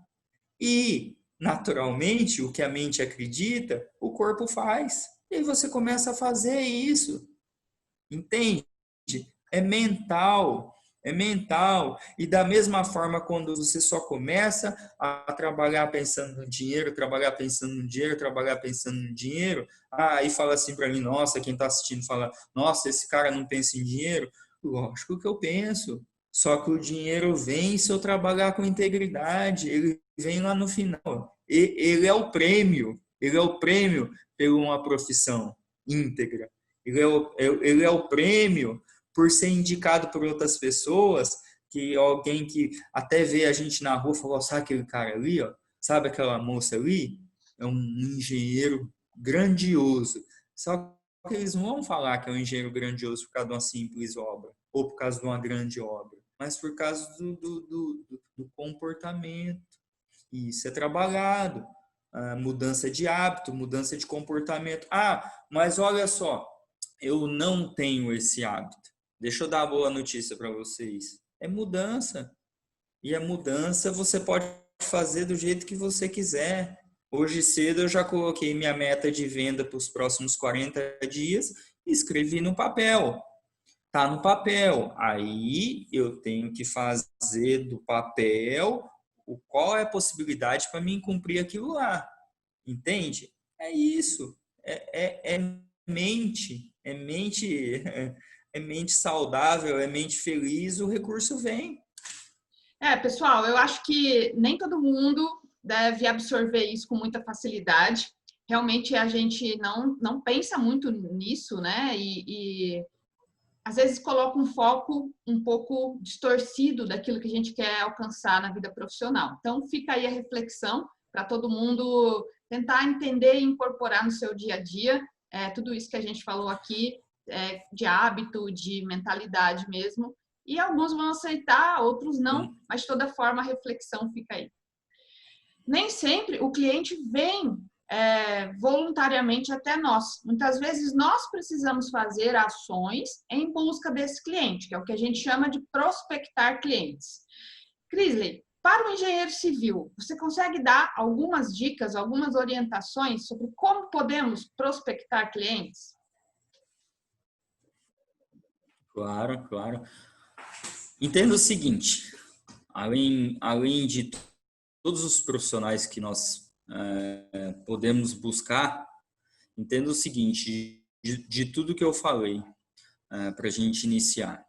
E, naturalmente, o que a mente acredita, o corpo faz. E aí você começa a fazer isso. Entende? É mental. é mental. E da mesma forma, quando você só começa a trabalhar pensando no dinheiro, trabalhar pensando no dinheiro, trabalhar pensando no dinheiro, aí fala assim para mim, nossa, quem está assistindo fala, nossa, esse cara não pensa em dinheiro. Lógico que eu penso. Só que o dinheiro vem se eu trabalhar com integridade, ele vem lá no final. Ele é o prêmio, por uma profissão íntegra. Ele é o prêmio por ser indicado por outras pessoas, que alguém que até vê a gente na rua falou, sabe aquele cara ali, ó? Sabe aquela moça ali? É um engenheiro grandioso. Só que eles não vão falar que é um engenheiro grandioso por causa de uma simples obra, ou por causa de uma grande obra, mas por causa do comportamento. E isso é trabalhado. Mudança de hábito, mudança de comportamento. Mas olha só, eu não tenho esse hábito. Deixa eu dar uma boa notícia para vocês. É mudança. E a mudança você pode fazer do jeito que você quiser. Hoje cedo eu já coloquei minha meta de venda para os próximos 40 dias e escrevi no papel. Tá no papel. Aí eu tenho que fazer do papel qual é a possibilidade para mim cumprir aquilo lá. Entende? É isso. É mente. É mente saudável, é mente feliz, o recurso vem.
Pessoal, eu acho que nem todo mundo deve absorver isso com muita facilidade. Realmente a gente não pensa muito nisso, né? E às vezes coloca um foco um pouco distorcido daquilo que a gente quer alcançar na vida profissional. Então, fica aí a reflexão para todo mundo tentar entender e incorporar no seu dia a dia tudo isso que a gente falou aqui, de hábito, de mentalidade mesmo. E alguns vão aceitar, outros não, mas de toda forma a reflexão fica aí. Nem sempre o cliente vem voluntariamente até nós. Muitas vezes nós precisamos fazer ações em busca desse cliente, que é o que a gente chama de prospectar clientes. Crisley, para o engenheiro civil, você consegue dar algumas dicas, algumas orientações sobre como podemos prospectar clientes?
Claro, claro. Entenda o seguinte, além de todos os profissionais que nós podemos buscar, entenda o seguinte, de tudo que eu falei, para a gente iniciar.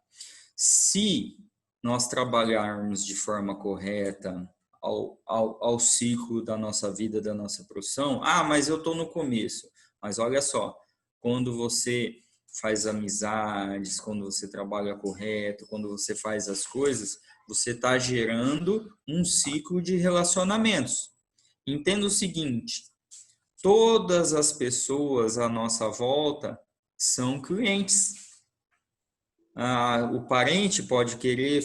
Se nós trabalharmos de forma correta ao ciclo da nossa vida, da nossa profissão, mas eu estou no começo. Mas olha só, quando você faz amizades, quando você trabalha correto, quando você faz as coisas, você está gerando um ciclo de relacionamentos. Entenda o seguinte, todas as pessoas à nossa volta são clientes. O parente pode querer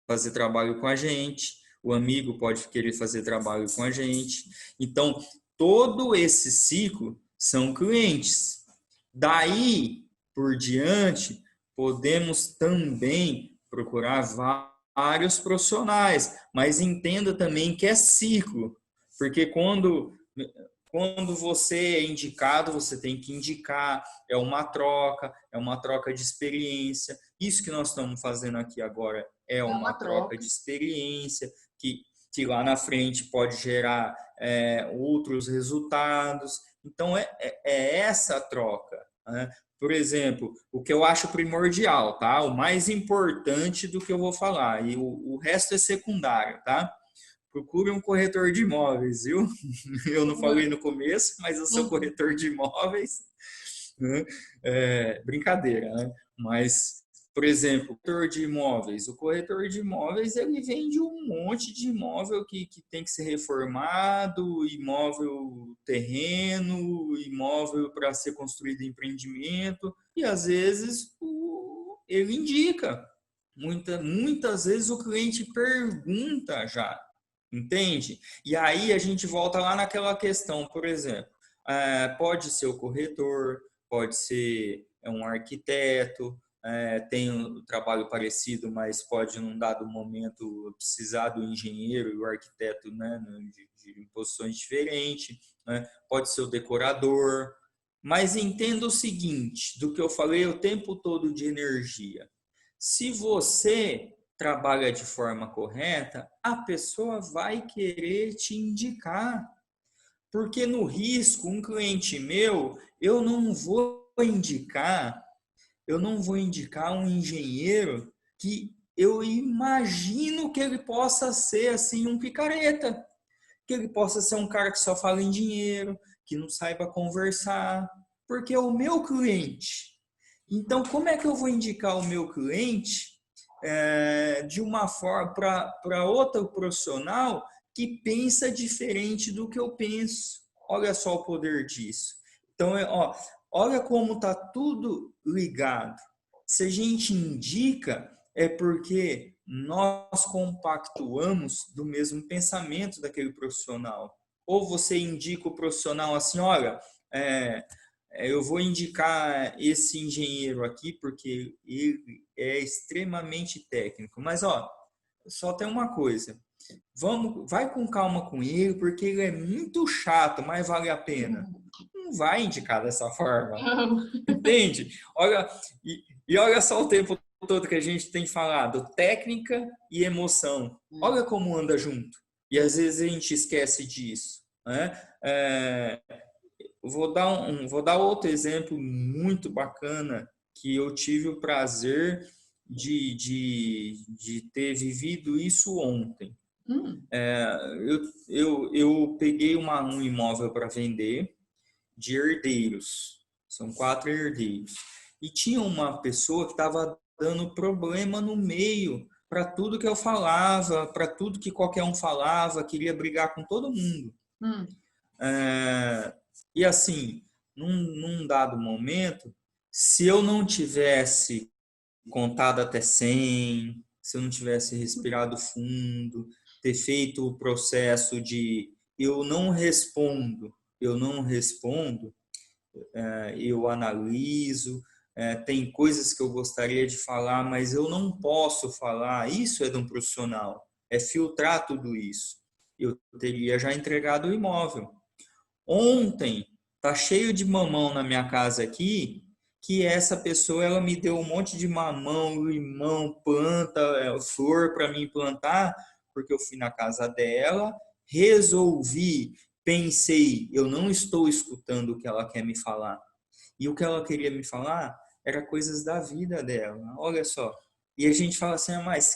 fazer trabalho com a gente, o amigo pode querer fazer trabalho com a gente. Então, todo esse ciclo são clientes. Daí por diante, podemos também procurar vários profissionais, mas entenda também que é ciclo, porque quando você é indicado, você tem que indicar, é uma troca de experiência. Isso que nós estamos fazendo aqui agora é uma troca de experiência, que lá na frente pode gerar outros resultados. Então, é essa troca, né? Por exemplo, o que eu acho primordial, tá? O mais importante do que eu vou falar, e o resto é secundário, tá? Procure um corretor de imóveis, viu? Eu não falei no começo, mas eu sou corretor de imóveis. Né? Brincadeira, né? Mas, por exemplo, o corretor de imóveis, ele vende um monte de imóvel que tem que ser reformado, imóvel terreno, imóvel para ser construído em empreendimento, e às vezes ele indica. Muitas vezes o cliente pergunta já, entende? E aí a gente volta lá naquela questão, por exemplo, pode ser o corretor, pode ser um arquiteto, tem um trabalho parecido, mas pode num dado momento precisar do engenheiro e o arquiteto, né, de posições diferentes, né? Pode ser o decorador, mas entenda o seguinte, do que eu falei o tempo todo de energia. Se você trabalha de forma correta, a pessoa vai querer te indicar. Porque no risco, um cliente meu, eu não vou indicar um engenheiro que eu imagino que ele possa ser assim um picareta, que ele possa ser um cara que só fala em dinheiro, que não saiba conversar, porque é o meu cliente. Então, como é que eu vou indicar o meu cliente de uma forma para outro profissional que pensa diferente do que eu penso? Olha só o poder disso. Então, olha como está tudo ligado. Se a gente indica, é porque nós compactuamos do mesmo pensamento daquele profissional. Ou você indica o profissional assim, olha, eu vou indicar esse engenheiro aqui porque ele é extremamente técnico. Mas, só tem uma coisa. Vai com calma com ele, porque ele é muito chato, mas vale a pena. Não vai indicar dessa forma. Entende? Olha, e olha só o tempo todo que a gente tem falado, técnica e emoção. Olha como anda junto. E às vezes a gente esquece disso. Né? Vou dar outro exemplo muito bacana que eu tive o prazer de ter vivido isso ontem. Eu peguei um imóvel para vender de herdeiros. São 4 herdeiros. E tinha uma pessoa que estava dando problema no meio para tudo que eu falava, para tudo que qualquer um falava, queria brigar com todo mundo. E assim, num dado momento, se eu não tivesse contado até 100, se eu não tivesse respirado fundo, ter feito o processo de eu não respondo, eu analiso, tem coisas que eu gostaria de falar, mas eu não posso falar. Isso é de um profissional, é filtrar tudo isso. Eu teria já entregado o imóvel. Ontem tá cheio de mamão na minha casa aqui, que essa pessoa ela me deu um monte de mamão, limão, planta, flor para mim plantar, porque eu fui na casa dela, resolvi, pensei, eu não estou escutando o que ela quer me falar. E o que ela queria me falar era coisas da vida dela. Olha só. E a gente fala assim, mas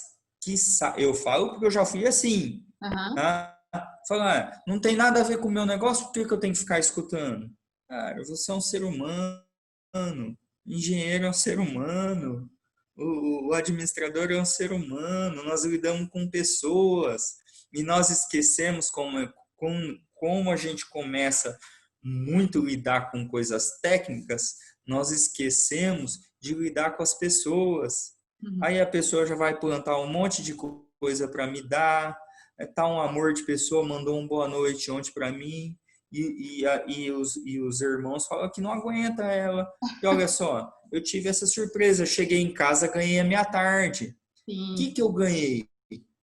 eu falo porque eu já fui assim. Tá? Falar, não tem nada a ver com o meu negócio, por que eu tenho que ficar escutando? Cara, você é um ser humano, engenheiro é um ser humano, o administrador é um ser humano, nós lidamos com pessoas e nós esquecemos como a gente começa muito lidar com coisas técnicas, nós esquecemos de lidar com as pessoas. Aí a pessoa já vai plantar um monte de coisa para me dar, tá um amor de pessoa, mandou um boa noite ontem para mim, e os irmãos falam que não aguenta ela. E olha só, eu tive essa surpresa, eu cheguei em casa, ganhei a minha tarde. O que eu ganhei?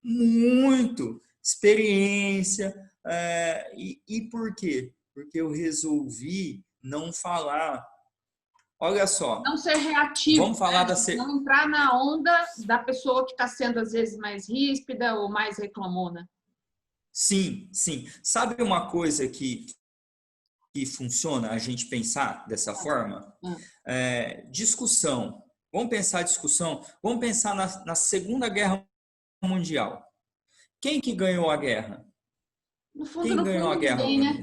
Muito! Experiência. E por quê? Porque eu resolvi não falar. Olha só.
Não ser reativo,
vamos falar
não entrar na onda da pessoa que está sendo, às vezes, mais ríspida ou mais reclamona.
Sim, sim. Sabe uma coisa que funciona a gente pensar dessa forma? Discussão. Vamos pensar discussão. Vamos pensar na Segunda Guerra Mundial. Quem que ganhou a guerra?
No fundo,
Quem ganhou a guerra,
ninguém, né?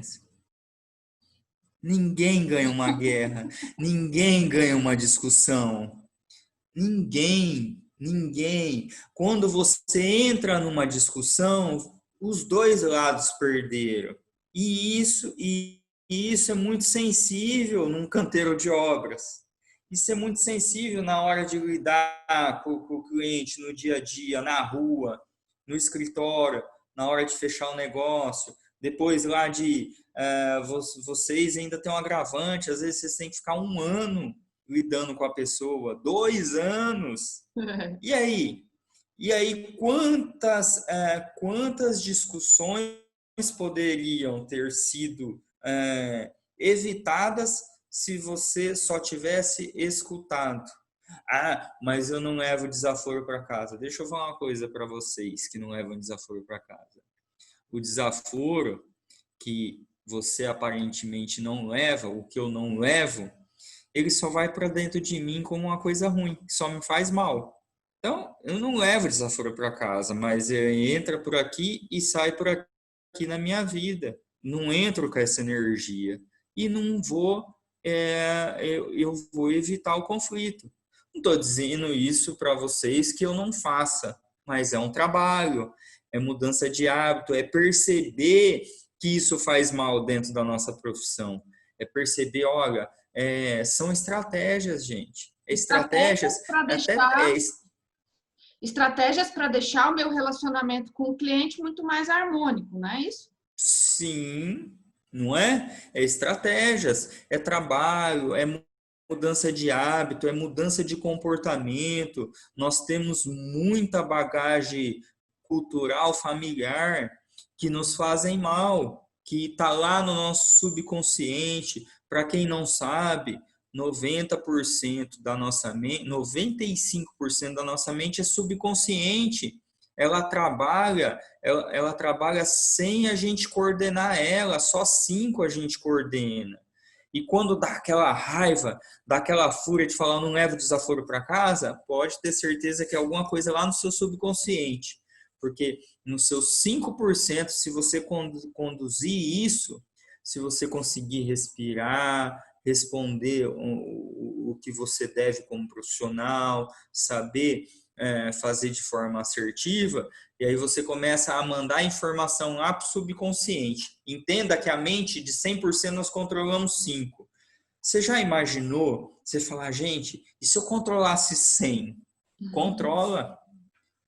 Ninguém ganha uma guerra. Ninguém ganha uma discussão. Ninguém. Quando você entra numa discussão, os dois lados perderam. E isso é muito sensível num canteiro de obras. Isso é muito sensível na hora de lidar com o cliente no dia a dia, na rua, no escritório, na hora de fechar o negócio. Depois lá vocês ainda têm um agravante, às vezes vocês têm que ficar 1 ano lidando com a pessoa, 2 anos. E aí? Quantas discussões poderiam ter sido evitadas se você só tivesse escutado? Ah, mas eu não levo desaforo para casa. Deixa eu falar uma coisa para vocês que não levam desaforo para casa. O desaforo que você aparentemente não leva, o que eu não levo, ele só vai para dentro de mim como uma coisa ruim, que só me faz mal. Então, eu não levo desaforo para casa, mas entra por aqui e sai por aqui na minha vida. Não entro com essa energia e não vou, eu vou evitar o conflito. Não estou dizendo isso para vocês que eu não faça, mas é um trabalho, é mudança de hábito, é perceber que isso faz mal dentro da nossa profissão. É perceber, olha, são estratégias, gente. Estratégias,
Estratégias para
até
deixar estratégias para deixar o meu relacionamento com o cliente muito mais harmônico, não é isso?
sim, não é? É estratégias, é trabalho, é mudança de hábito, é mudança de comportamento. Nós temos muita bagagem cultural, familiar, que nos fazem mal, que está lá no nosso subconsciente. Para quem não sabe, 90% da nossa mente, 95% da nossa mente é subconsciente. Ela trabalha sem a gente coordenar ela, só 5 a gente coordena. E quando dá aquela raiva, dá aquela fúria de falar, não levo desaforo para casa, pode ter certeza que é alguma coisa lá no seu subconsciente. Porque nos seus 5%, se você conduzir isso, se você conseguir respirar, responder o que você deve como profissional, saber fazer de forma assertiva, e aí você começa a mandar informação lá para o subconsciente. Entenda que a mente de 100% nós controlamos 5%. Você já imaginou, você falar, gente, e se eu controlasse 100? Controla.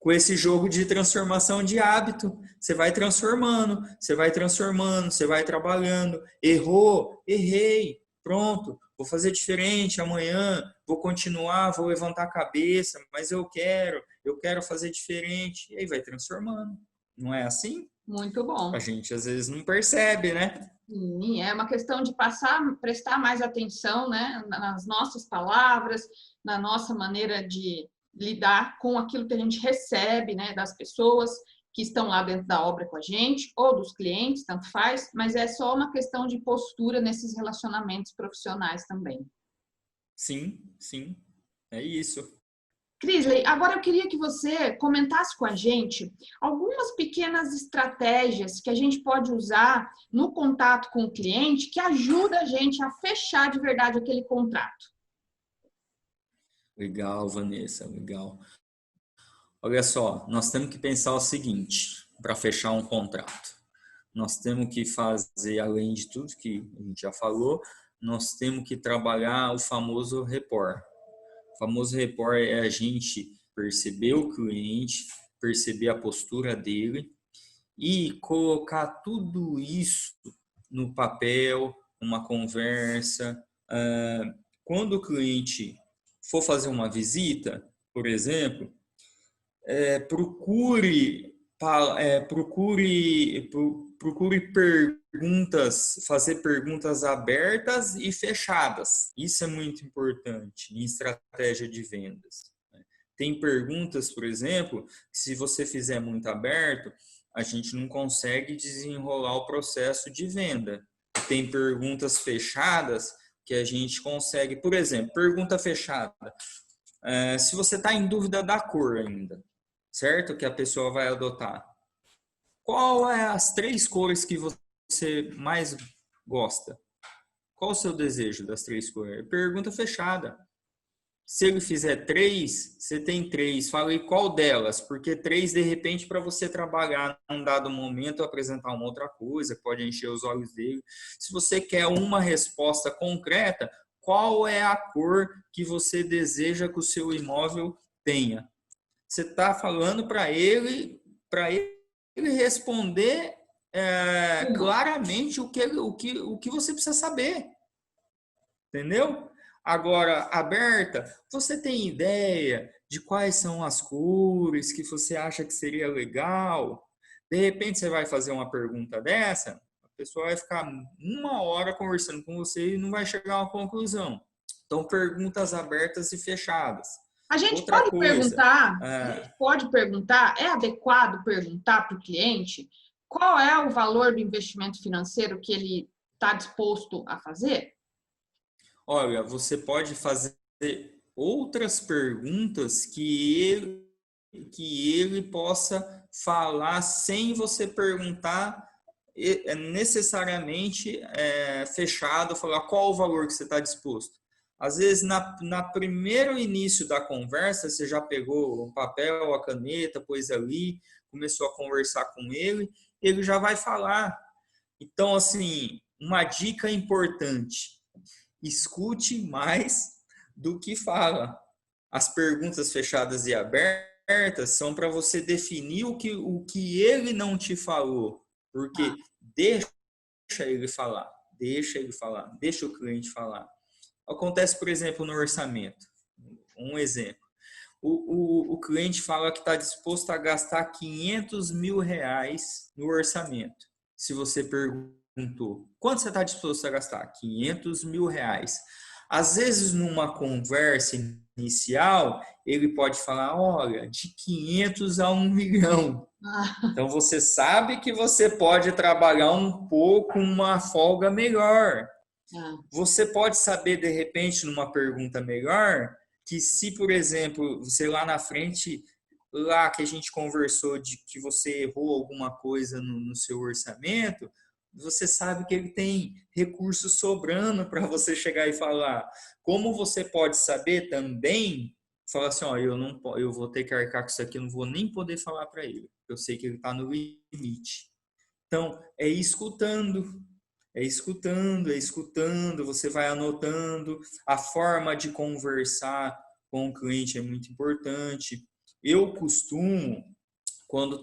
Com esse jogo de transformação de hábito, você vai transformando, você vai transformando, você vai trabalhando. Errou, errei, pronto, vou fazer diferente amanhã, vou continuar, vou levantar a cabeça, mas eu quero fazer diferente. E aí vai transformando. Não é assim?
Muito
A
bom.
gente às vezes não percebe, né?
Sim, é uma questão de prestar mais atenção, né, nas nossas palavras, na nossa maneira de lidar com aquilo que a gente recebe, né, das pessoas que estão lá dentro da obra com a gente, ou dos clientes, tanto faz, mas é só uma questão de postura nesses relacionamentos profissionais também.
Sim, sim, é isso.
Crisley, agora eu queria que você comentasse com a gente algumas pequenas estratégias que a gente pode usar no contato com o cliente que ajuda a gente a fechar de verdade aquele contrato.
Legal, Vanessa, legal. Olha só, nós temos que pensar o seguinte, para fechar um contrato. Nós temos que fazer, além de tudo que a gente já falou, nós temos que trabalhar o famoso rapport. O famoso rapport é a gente perceber o cliente, perceber a postura dele e colocar tudo isso no papel, uma conversa. Quando o cliente for fazer uma visita, por exemplo, procure procure perguntas, fazer perguntas abertas e fechadas. Isso é muito importante em estratégia de vendas. Tem perguntas, por exemplo, que se você fizer muito aberto, a gente não consegue desenrolar o processo de venda. Tem perguntas fechadas que a gente consegue, por exemplo, pergunta fechada. Se você está em dúvida da cor ainda, certo? Que a pessoa vai adotar. Qual é as 3 cores que você mais gosta? Qual o seu desejo das 3 cores? Pergunta fechada. Se ele fizer 3, você tem 3. Fale qual delas, porque 3, de repente, para você trabalhar num dado momento, apresentar uma outra coisa, pode encher os olhos dele. Se você quer uma resposta concreta, qual é a cor que você deseja que o seu imóvel tenha? Você está falando para ele responder claramente o que você precisa saber. Entendeu? Agora, aberta, você tem ideia de quais são as cores que você acha que seria legal? De repente, você vai fazer uma pergunta dessa, a pessoa vai ficar 1 hora conversando com você e não vai chegar a uma conclusão. Então, perguntas abertas e fechadas.
A gente
Outra
pode
coisa,
perguntar, é adequado perguntar para o cliente qual é o valor do investimento financeiro que ele está disposto a fazer?
olha, você pode fazer outras perguntas que ele possa falar sem você perguntar necessariamente fechado, falar qual o valor que você está disposto. Às vezes, na primeiro início da conversa, você já pegou o papel, a caneta, pôs ali, começou a conversar com ele, ele já vai falar. Então, assim, uma dica importante: escute mais do que fala. As perguntas fechadas e abertas são para você definir o que ele não te falou, porque deixa ele falar, deixa o cliente falar. Acontece, por exemplo, no orçamento. Um exemplo. O cliente fala que está disposto a gastar 500 mil reais no orçamento. Se você perguntou, quanto você está disposto a gastar? 500 mil reais. Às vezes, numa conversa inicial, ele pode falar, olha, de 500 a 1 milhão. Então, você sabe que você pode trabalhar um pouco uma folga melhor. Você pode saber, de repente, numa pergunta melhor, que se, por exemplo, você lá na frente, lá que a gente conversou de que você errou alguma coisa no seu orçamento, você sabe que ele tem recursos sobrando para você chegar e falar. Como você pode saber também, falar assim, ó, eu vou ter que arcar com isso aqui, eu não vou nem poder falar para ele. Eu sei que ele está no limite. Então, é escutando, você vai anotando. A forma de conversar com o cliente é muito importante. Eu costumo, quando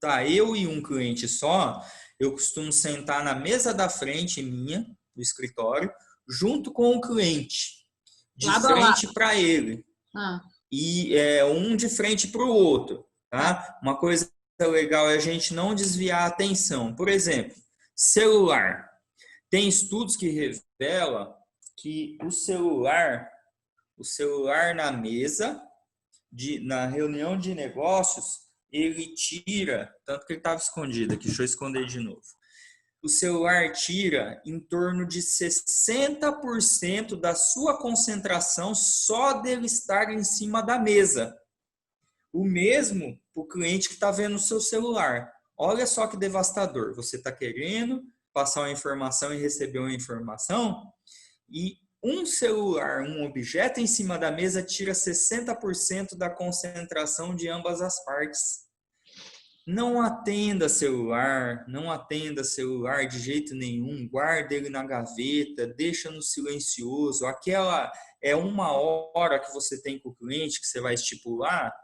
tá eu e um cliente só, eu costumo sentar na mesa da frente minha, do escritório, junto com o cliente, de frente para ele. E um de frente para o outro. Tá? Uma coisa legal é a gente não desviar a atenção. Por exemplo, celular. Tem estudos que revelam que o celular na mesa, na reunião de negócios, ele tira, tanto que ele estava escondido aqui, deixa eu esconder de novo. O celular tira em torno de 60% da sua concentração só dele estar em cima da mesa. O mesmo para o cliente que está vendo o seu celular. Olha só que devastador. Você está querendo passar uma informação e receber uma informação, e um celular, um objeto em cima da mesa tira 60% da concentração de ambas as partes. Não atenda celular de jeito nenhum, guarda ele na gaveta, deixa no silencioso. Aquela é 1 hora que você tem com o cliente, que você vai estipular,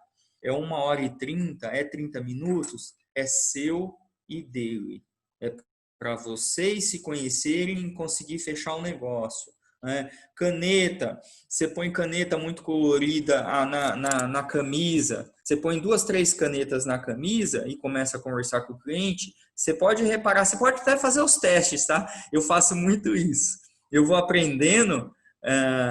é 1h30, é 30 minutos, é seu e dele. É para vocês se conhecerem e conseguir fechar o negócio. Caneta, você põe caneta muito colorida na camisa, você põe 2, 3 canetas na camisa e começa a conversar com o cliente, você pode reparar, você pode até fazer os testes, tá? Eu faço muito isso. Eu vou aprendendo,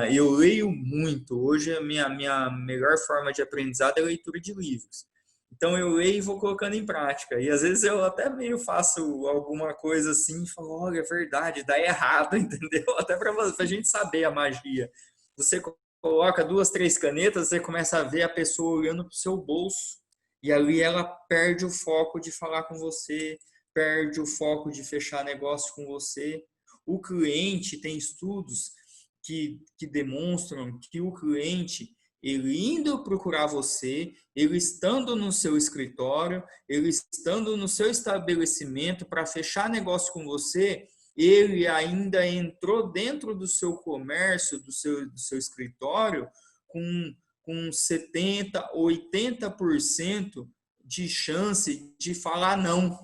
eu leio muito. Hoje a minha melhor forma de aprendizado é a leitura de livros. Então eu leio e vou colocando em prática. E às vezes eu até meio faço alguma coisa assim e falo, olha, é verdade, dá errado, entendeu? Até para a gente saber a magia. Você coloca 2, 3 canetas, você começa a ver a pessoa olhando para o seu bolso. E ali ela perde o foco de falar com você, perde o foco de fechar negócio com você. O cliente, tem estudos que demonstram que o cliente, ele indo procurar você, ele estando no seu escritório, ele estando no seu estabelecimento para fechar negócio com você, ele ainda entrou dentro do seu comércio, do seu escritório, com 70%, 80% de chance de falar não.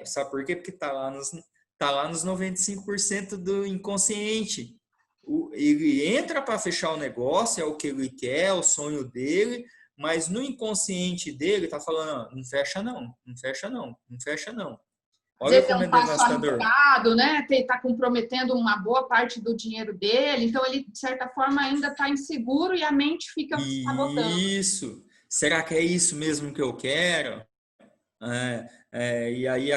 Sabe por quê? Porque está lá nos 95% do inconsciente. Ele entra para fechar o negócio, é o que ele quer, é o sonho dele, mas no inconsciente dele está falando, não fecha não, não fecha não, não fecha não.
Às
Olha
vezes é
como
um
é
passo
devastador.
arriscado, né? Está comprometendo uma boa parte do dinheiro dele, então ele, de certa forma, ainda está inseguro e a mente fica sabotando.
Isso. Será que é isso mesmo que eu quero? E aí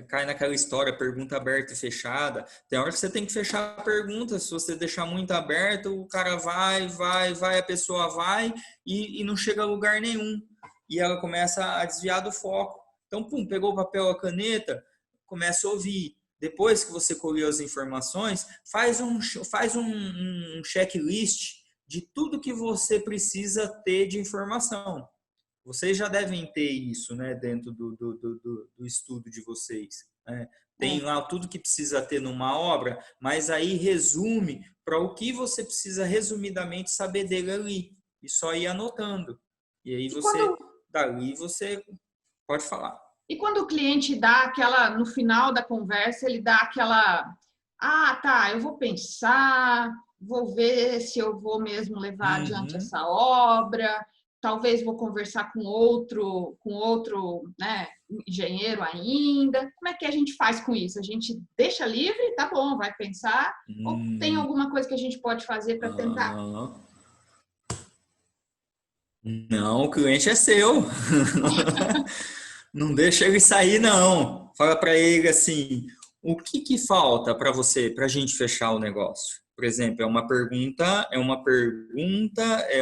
cai naquela história, pergunta aberta e fechada. Tem hora que você tem que fechar a pergunta. Se você deixar muito aberto, o cara vai, a pessoa vai e não chega a lugar nenhum. E ela começa a desviar do foco. Então, pum, pegou o papel, a caneta, começa a ouvir. Depois que você colheu as informações, faz um checklist de tudo que você precisa ter de informação. Vocês já devem ter isso, né, dentro do estudo de vocês, né? Tem
É.
lá tudo que precisa ter numa obra, mas aí resume para o que você precisa resumidamente saber dele ali e só ir anotando. E aí
E quando,
dali você pode falar.
e quando o cliente dá aquela, no final da conversa, ele dá aquela, ah, tá, eu vou pensar, vou ver se eu vou mesmo levar adiante
Uhum.
essa obra, talvez vou conversar com outro, né, engenheiro ainda. Como é que a gente faz com isso? A gente deixa livre, tá bom, vai pensar, ou tem
Hum,
alguma coisa que a gente pode fazer para tentar?
ah, não, o cliente é seu. Não deixa ele sair, não. Fala para ele assim, o que que falta para você, para a gente fechar o negócio? Por exemplo, é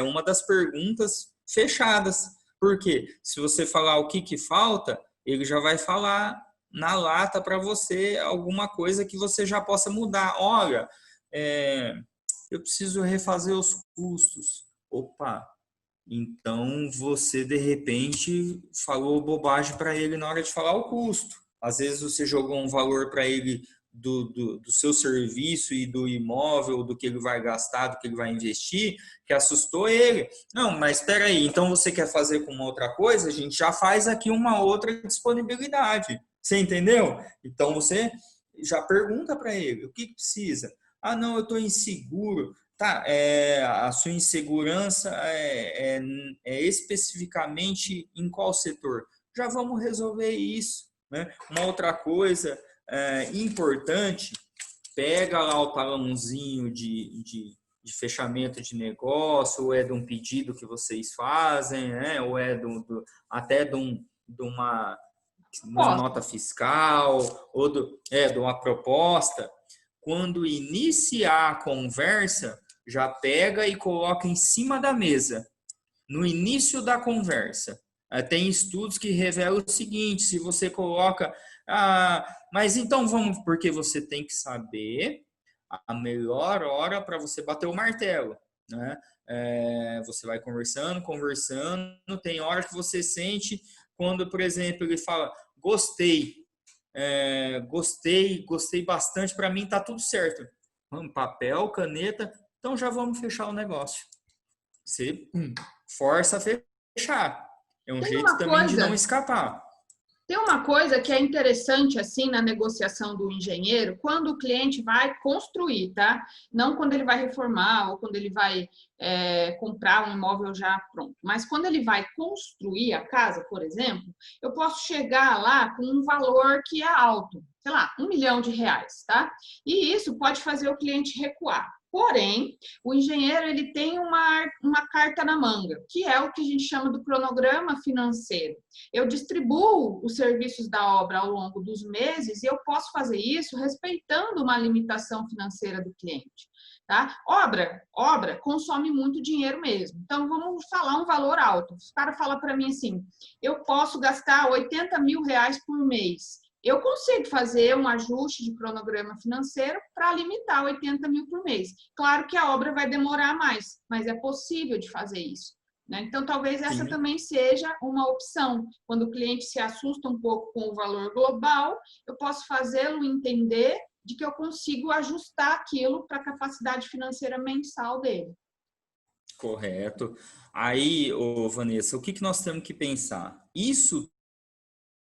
uma das perguntas fechadas. Por quê? Se você falar o que que falta, ele já vai falar na lata para você alguma coisa que você já possa mudar. Olha, é, eu preciso refazer os custos. Opa, então você de repente falou bobagem para ele na hora de falar o custo. Às vezes você jogou um valor para ele do seu serviço e do imóvel, do que ele vai gastar, do que ele vai investir, que assustou ele. Não, mas espera aí, então você quer fazer com uma outra coisa? A gente já faz aqui uma outra disponibilidade. Você entendeu? Então você já pergunta para ele o que precisa. Ah, não, eu estou inseguro. Tá, a sua insegurança é especificamente em qual setor? Já vamos resolver isso, né? Uma outra coisa importante, pega lá o talãozinho de fechamento de negócio, ou é de um pedido que vocês fazem, né? Ou é até de uma
Posso.
nota fiscal, ou de uma proposta. Quando iniciar a conversa, já pega e coloca em cima da mesa, no início da conversa. Tem estudos que revelam o seguinte: se você coloca, mas então vamos, porque você tem que saber a melhor hora para você bater o martelo, né? Você vai conversando, tem hora que você sente quando, por exemplo, ele fala, gostei bastante, para mim tá tudo certo. Papel, caneta, então já vamos fechar o negócio. Você força a fechar. É um
Tem
jeito
uma
também de não
coisa
escapar.
Tem uma coisa que é interessante assim na negociação do engenheiro, quando o cliente vai construir, tá? Não quando ele vai reformar ou quando ele vai comprar um imóvel já pronto. Mas quando ele vai construir a casa, por exemplo, eu posso chegar lá com um valor que é alto, sei lá, R$ 1 milhão, tá? E isso pode fazer o cliente recuar. Porém, o engenheiro ele tem uma carta na manga, que é o que a gente chama do cronograma financeiro. Eu distribuo os serviços da obra ao longo dos meses e eu posso fazer isso respeitando uma limitação financeira do cliente. Tá? Obra consome muito dinheiro mesmo. Então, vamos falar um valor alto. O cara fala para mim assim, eu posso gastar R$ 80 mil por mês. Eu consigo fazer um ajuste de cronograma financeiro para limitar 80 mil por mês. Claro que a obra vai demorar mais, mas é possível de fazer isso. Né? Então, talvez essa
Sim,
também seja uma opção. Quando o cliente se assusta um pouco com o valor global, eu posso fazê-lo entender de que eu consigo ajustar aquilo para a capacidade financeira mensal dele.
correto. Aí, Vanessa, o que nós temos que pensar? Isso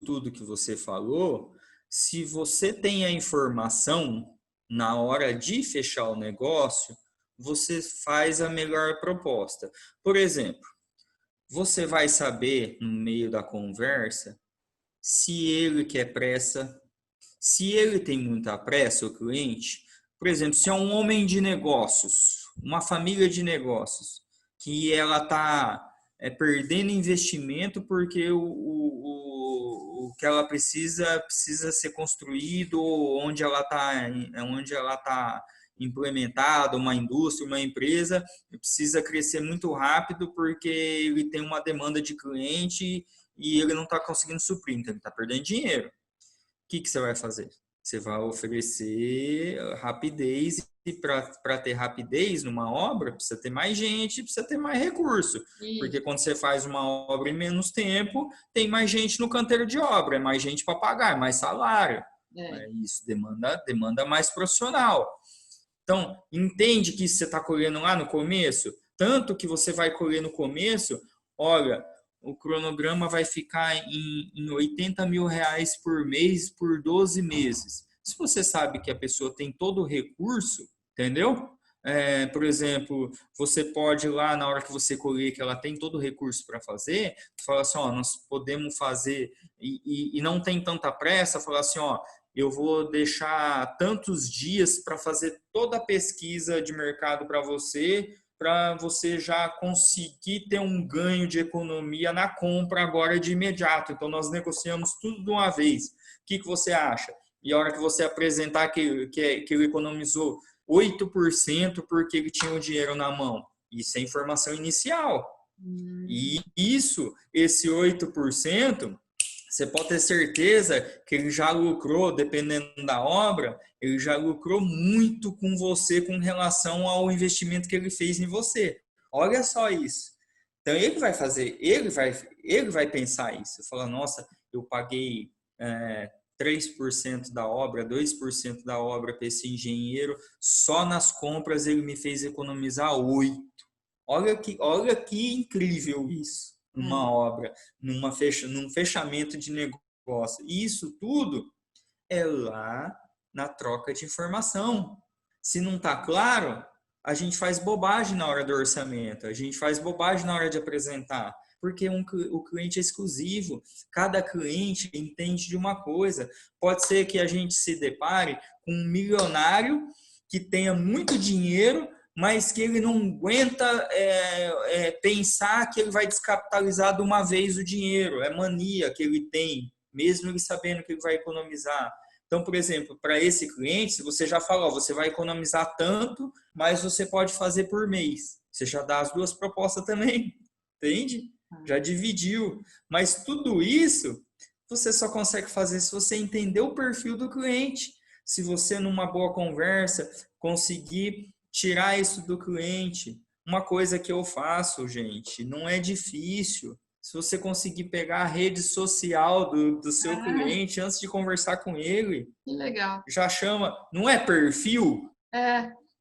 tudo que você falou, se você tem a informação na hora de fechar o negócio, você faz a melhor proposta. Por exemplo, você vai saber no meio da conversa se ele quer pressa, Se ele tem muita pressa, o cliente, por exemplo, se é um homem de negócios, uma família de negócios, que ela está perdendo investimento porque o que ela precisa ser construído, onde ela tá implementada, uma indústria, uma empresa, precisa crescer muito rápido porque ele tem uma demanda de cliente e ele não está conseguindo suprir, então ele está perdendo dinheiro. O que você vai fazer? Você vai oferecer rapidez, e para ter rapidez numa obra, precisa ter mais gente, precisa ter mais recurso. Porque quando você faz uma obra em menos tempo, tem mais gente no canteiro de obra, é mais gente para pagar, é mais salário. Isso demanda mais profissional. Então, entende que você está colhendo lá no começo? Tanto que você vai colher no começo, olha, o cronograma vai ficar em 80 mil reais por mês por 12 meses. Se você sabe que a pessoa tem todo o recurso, entendeu? Por exemplo, você pode ir lá na hora que você colher que ela tem todo o recurso para fazer, falar assim, ó, nós podemos fazer e não tem tanta pressa, falar assim, ó, eu vou deixar tantos dias para fazer toda a pesquisa de mercado para você já conseguir ter um ganho de economia na compra agora de imediato. Então, nós negociamos tudo de uma vez. O que você acha? E a hora que você apresentar que ele economizou 8% porque ele tinha o dinheiro na mão. Isso é informação inicial. E esse 8%, você pode ter certeza que ele já lucrou, dependendo da obra, ele já lucrou muito com você com relação ao investimento que ele fez em você. Olha só isso. Então, ele vai fazer, ele vai pensar isso. Falar, nossa, eu paguei 3% da obra, 2% da obra para esse engenheiro, só nas compras ele me fez economizar 8%. Olha que incrível isso. Uma obra, num fechamento de negócio. E isso tudo é lá na troca de informação. Se não está claro, a gente faz bobagem na hora do orçamento, a gente faz bobagem na hora de apresentar, porque o cliente é exclusivo. Cada cliente entende de uma coisa. Pode ser que a gente se depare com um milionário que tenha muito dinheiro, mas que ele não aguenta pensar que ele vai descapitalizar de uma vez o dinheiro. É mania que ele tem, mesmo ele sabendo que ele vai economizar. Então, por exemplo, para esse cliente, se você já fala, você vai economizar tanto, mas você pode fazer por mês. Você já dá as duas propostas também, entende? Já dividiu. Mas tudo isso você só consegue fazer se você entender o perfil do cliente. Se você, numa boa conversa, conseguir tirar isso do cliente. Uma coisa que eu faço, gente, não é difícil. Se você conseguir pegar a rede social do seu cliente antes de conversar com ele,
que legal.
Já chama. Não é perfil?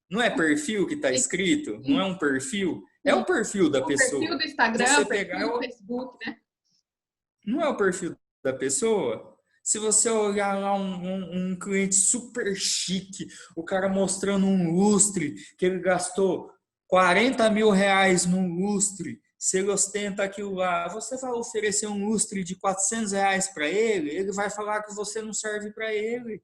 Não é perfil que está escrito? Não é um perfil? É o perfil da pessoa.
O perfil do Instagram,
você
perfil do Facebook, né?
Não é o perfil da pessoa? Se você olhar lá um cliente super chique, o cara mostrando um lustre, que ele gastou 40 mil reais num lustre, se ele ostenta aquilo lá, você vai oferecer um lustre de 400 reais para ele vai falar que você não serve para ele.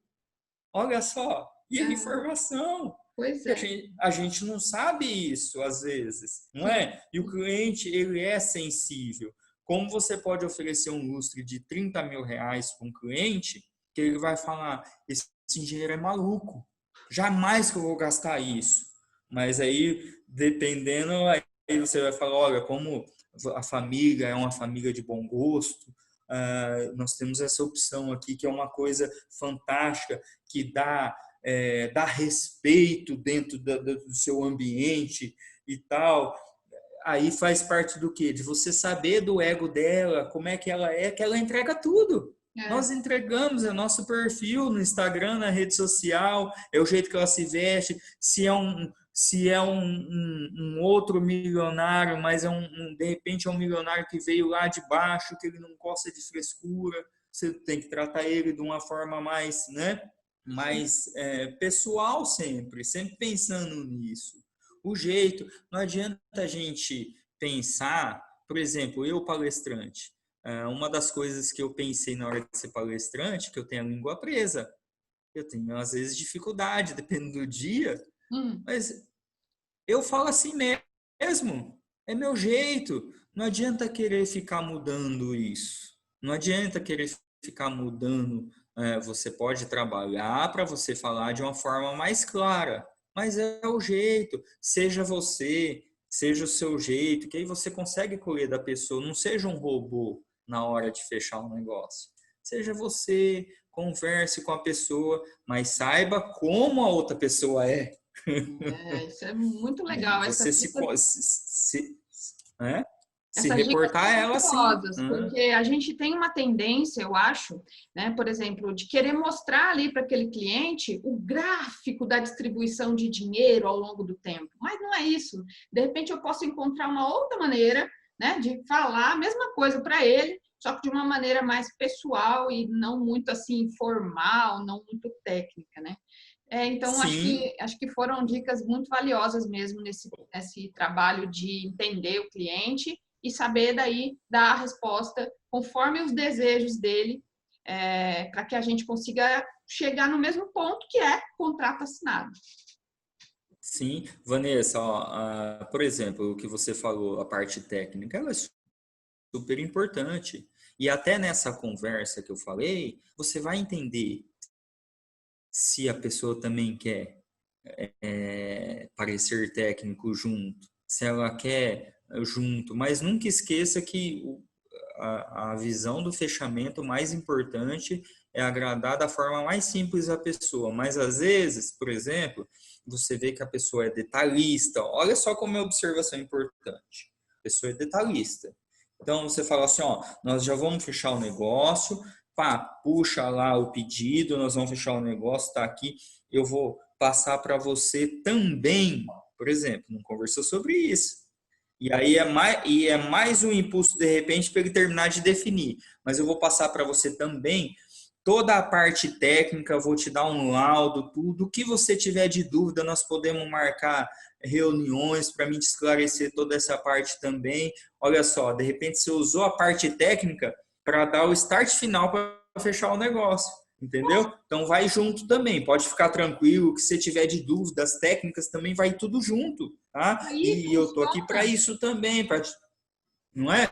Olha só, e a informação.
Pois é.
A gente não sabe isso às vezes, não é? E o cliente, ele é sensível. Como você pode oferecer um lustre de 30 mil reais para um cliente, que ele vai falar, esse engenheiro é maluco, jamais que eu vou gastar isso. Mas aí, dependendo, aí você vai falar, olha, como a família é uma família de bom gosto, nós temos essa opção aqui, que é uma coisa fantástica, que dá respeito dentro do seu ambiente e tal. Aí faz parte do quê? De você saber do ego dela, como é que ela entrega tudo. Nós entregamos, é nosso perfil no Instagram, na rede social, é o jeito que ela se veste, se é um outro milionário, mas de repente é um milionário que veio lá de baixo, que ele não gosta de frescura, você tem que tratar ele de uma forma mais, né? Mais pessoal sempre pensando nisso. O jeito, não adianta a gente pensar, por exemplo, eu palestrante, uma das coisas que eu pensei na hora de ser palestrante, que eu tenho a língua presa. Eu tenho, às vezes, dificuldade, dependendo do dia,
Hum.
mas eu falo assim mesmo, é meu jeito. Não adianta querer ficar mudando isso. Não adianta querer ficar mudando. Você pode trabalhar para você falar de uma forma mais clara, mas é o jeito. Seja você, seja o seu jeito, que aí você consegue colher da pessoa. Não seja um robô na hora de fechar um negócio. Seja você, converse com a pessoa, mas saiba como a outra pessoa é.
Isso é muito legal.
Você
Essas dicas
né? Se
Essas dicas
reportar
são
a ela assim.
valiosas, porque a gente tem uma tendência, eu acho, né, por exemplo, de querer mostrar ali para aquele cliente o gráfico da distribuição de dinheiro ao longo do tempo. Mas não é isso. De repente, eu posso encontrar uma outra maneira, né, de falar a mesma coisa para ele, só que de uma maneira mais pessoal e não muito assim formal, não muito técnica, né? Então,
Sim,
acho que foram dicas muito valiosas mesmo nesse trabalho de entender o cliente e saber daí dar a resposta conforme os desejos dele, para que a gente consiga chegar no mesmo ponto que é contrato assinado.
sim. Vanessa, ó, por exemplo, o que você falou, a parte técnica, ela é super importante. E até nessa conversa que eu falei, você vai entender se a pessoa também quer parecer técnico junto, se ela quer junto, mas nunca esqueça que a visão do fechamento mais importante é agradar da forma mais simples à pessoa. Mas às vezes, por exemplo, você vê que a pessoa é detalhista. Olha só como é observação importante. A pessoa é detalhista. Então você fala assim, ó, nós já vamos fechar o negócio, pá, puxa lá o pedido, nós vamos fechar o negócio, tá aqui, eu vou passar para você também, por exemplo, não conversou sobre isso. E aí é mais um impulso, de repente, para ele terminar de definir. Mas eu vou passar para você também toda a parte técnica, vou te dar um laudo, tudo. O que você tiver de dúvida, nós podemos marcar reuniões para me esclarecer toda essa parte também. Olha só, de repente você usou a parte técnica para dar o start final para fechar o negócio. Entendeu? Então vai junto também, pode ficar tranquilo, que se tiver de dúvidas técnicas também vai tudo junto, tá?
Aí
E eu tô aqui para
funciona.
isso também, não é?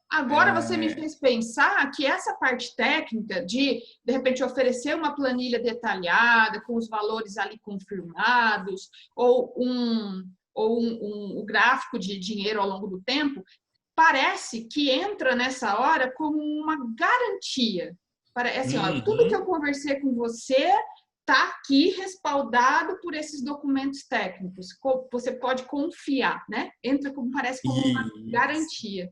Agora você me fez pensar que essa parte técnica de repente, oferecer uma planilha detalhada, com os valores ali confirmados, o gráfico de dinheiro ao longo do tempo, parece que entra nessa hora como uma garantia. Parece assim, ó, tudo que eu conversei com você está aqui respaldado por esses documentos técnicos. Você pode confiar, né? Entra como parece como uma garantia.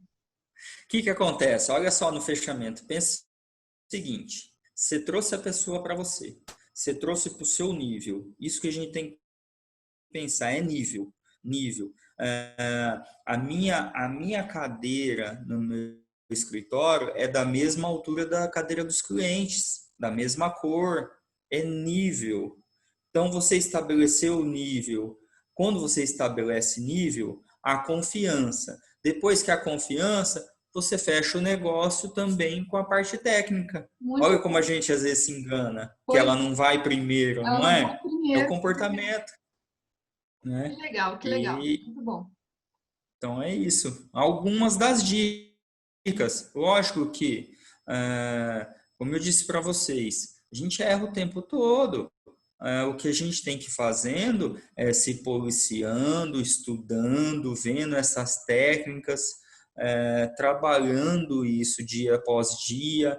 O que acontece? Olha só no fechamento. Pensa o seguinte: você trouxe a pessoa para você, você trouxe para o seu nível. Isso que a gente tem que pensar é nível. Nível. A minha cadeira no meu escritório é da mesma altura da cadeira dos clientes, da mesma cor, é nível. Então você estabeleceu o nível. Quando você estabelece nível, a confiança. Depois que a confiança, você fecha o negócio também com a parte técnica.
Muito
Olha como a
bom.
gente às vezes se engana, que
Pois
ela não vai primeiro,
ela
não
não vai
é? É o
primeiro.
comportamento,
Que
né?
legal, que legal.
E
Muito bom.
então é isso. Algumas das dicas. Lógico que, como eu disse para vocês, a gente erra o tempo todo. O que a gente tem que ir fazendo é se policiando, estudando, vendo essas técnicas, trabalhando isso dia após dia.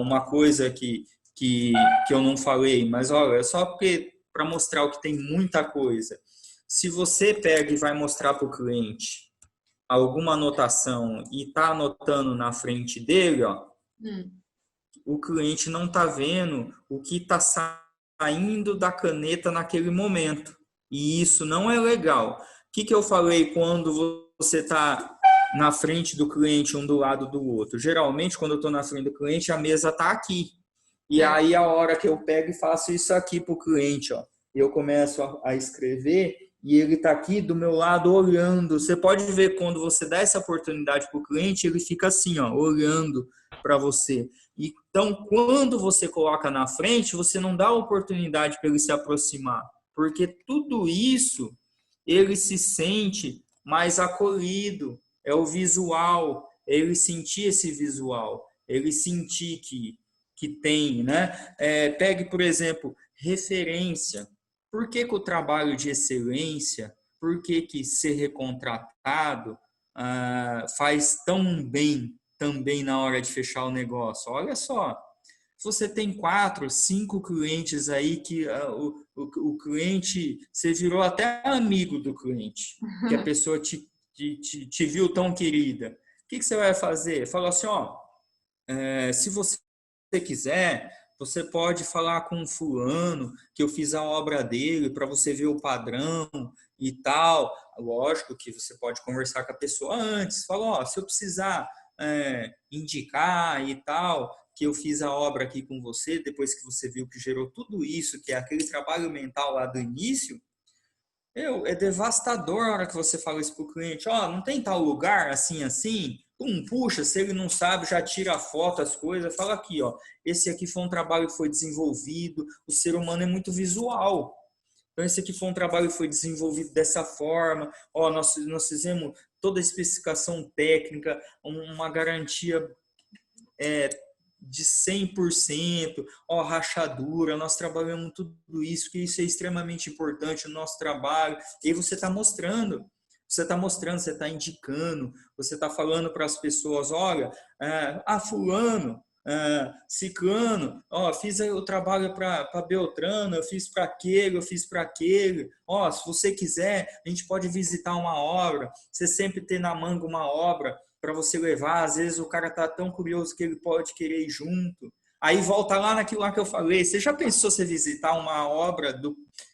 Uma coisa que, que eu não falei, mas olha, é só porque para mostrar o que tem muita coisa. Se você pega e vai mostrar para o cliente alguma anotação e está anotando na frente dele, ó,
Hum.
o cliente não está vendo o que está saindo da caneta naquele momento. E isso não é legal. O que eu falei quando você está na frente do cliente, um do lado do outro? Geralmente, quando eu estou na frente do cliente, a mesa está aqui. E
É.
aí, a hora que eu pego e faço isso aqui para o cliente, ó, eu começo a escrever e ele está aqui do meu lado olhando. Você pode ver quando você dá essa oportunidade para o cliente, ele fica assim, ó, olhando para você. Então, quando você coloca na frente, você não dá oportunidade para ele se aproximar, porque tudo isso ele se sente mais acolhido, é o visual, ele sentir esse visual, ele sentir que tem, né? Pegue, por exemplo, referência. Por que o trabalho de excelência, por que ser recontratado faz tão bem também na hora de fechar o negócio? Olha só, se você tem 4, 5 clientes aí que o cliente, você virou até amigo do cliente, que a pessoa te viu tão querida. O que você vai fazer? Fala assim, ó, se você quiser, você pode falar com o fulano que eu fiz a obra dele para você ver o padrão e tal. Lógico que você pode conversar com a pessoa antes. Fala, ó, se eu precisar indicar e tal, que eu fiz a obra aqui com você, depois que você viu que gerou tudo isso, que é aquele trabalho mental lá do início, é devastador a hora que você fala isso para o cliente. Ó, não tem tal lugar assim, assim? Puxa, se ele não sabe, já tira a foto, as coisas. Fala aqui, ó. Esse aqui foi um trabalho que foi desenvolvido. O ser humano é muito visual. Então, esse aqui foi um trabalho que foi desenvolvido dessa forma. Ó, nós fizemos toda a especificação técnica, uma garantia de 100%, ó, rachadura, nós trabalhamos tudo isso, que isso é extremamente importante no nosso trabalho. E aí você está mostrando, você está indicando, você está falando para as pessoas, olha, fulano, ciclano, ó, fiz o trabalho para Beltrano, eu fiz para aquele, ó, se você quiser, a gente pode visitar uma obra, você sempre tem na manga uma obra para você levar, às vezes o cara tá tão curioso que ele pode querer ir junto. Aí volta lá naquilo lá que eu falei, você já pensou você visitar uma obra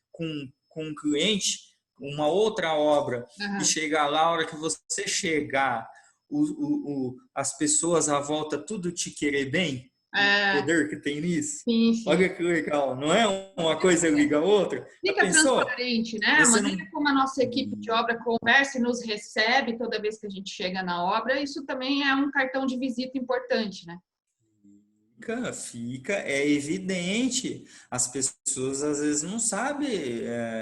com um cliente, uma outra obra, e chegar lá, a hora que você chegar, as pessoas à volta tudo te querer bem? O poder que tem nisso?
Sim, sim.
Olha que legal, não é uma coisa liga a outra?
Fica transparente, né? A maneira como a nossa equipe de obra conversa e nos recebe toda vez que a gente chega na obra, isso também é um cartão de visita importante, né?
Fica, é evidente. As pessoas às vezes não sabem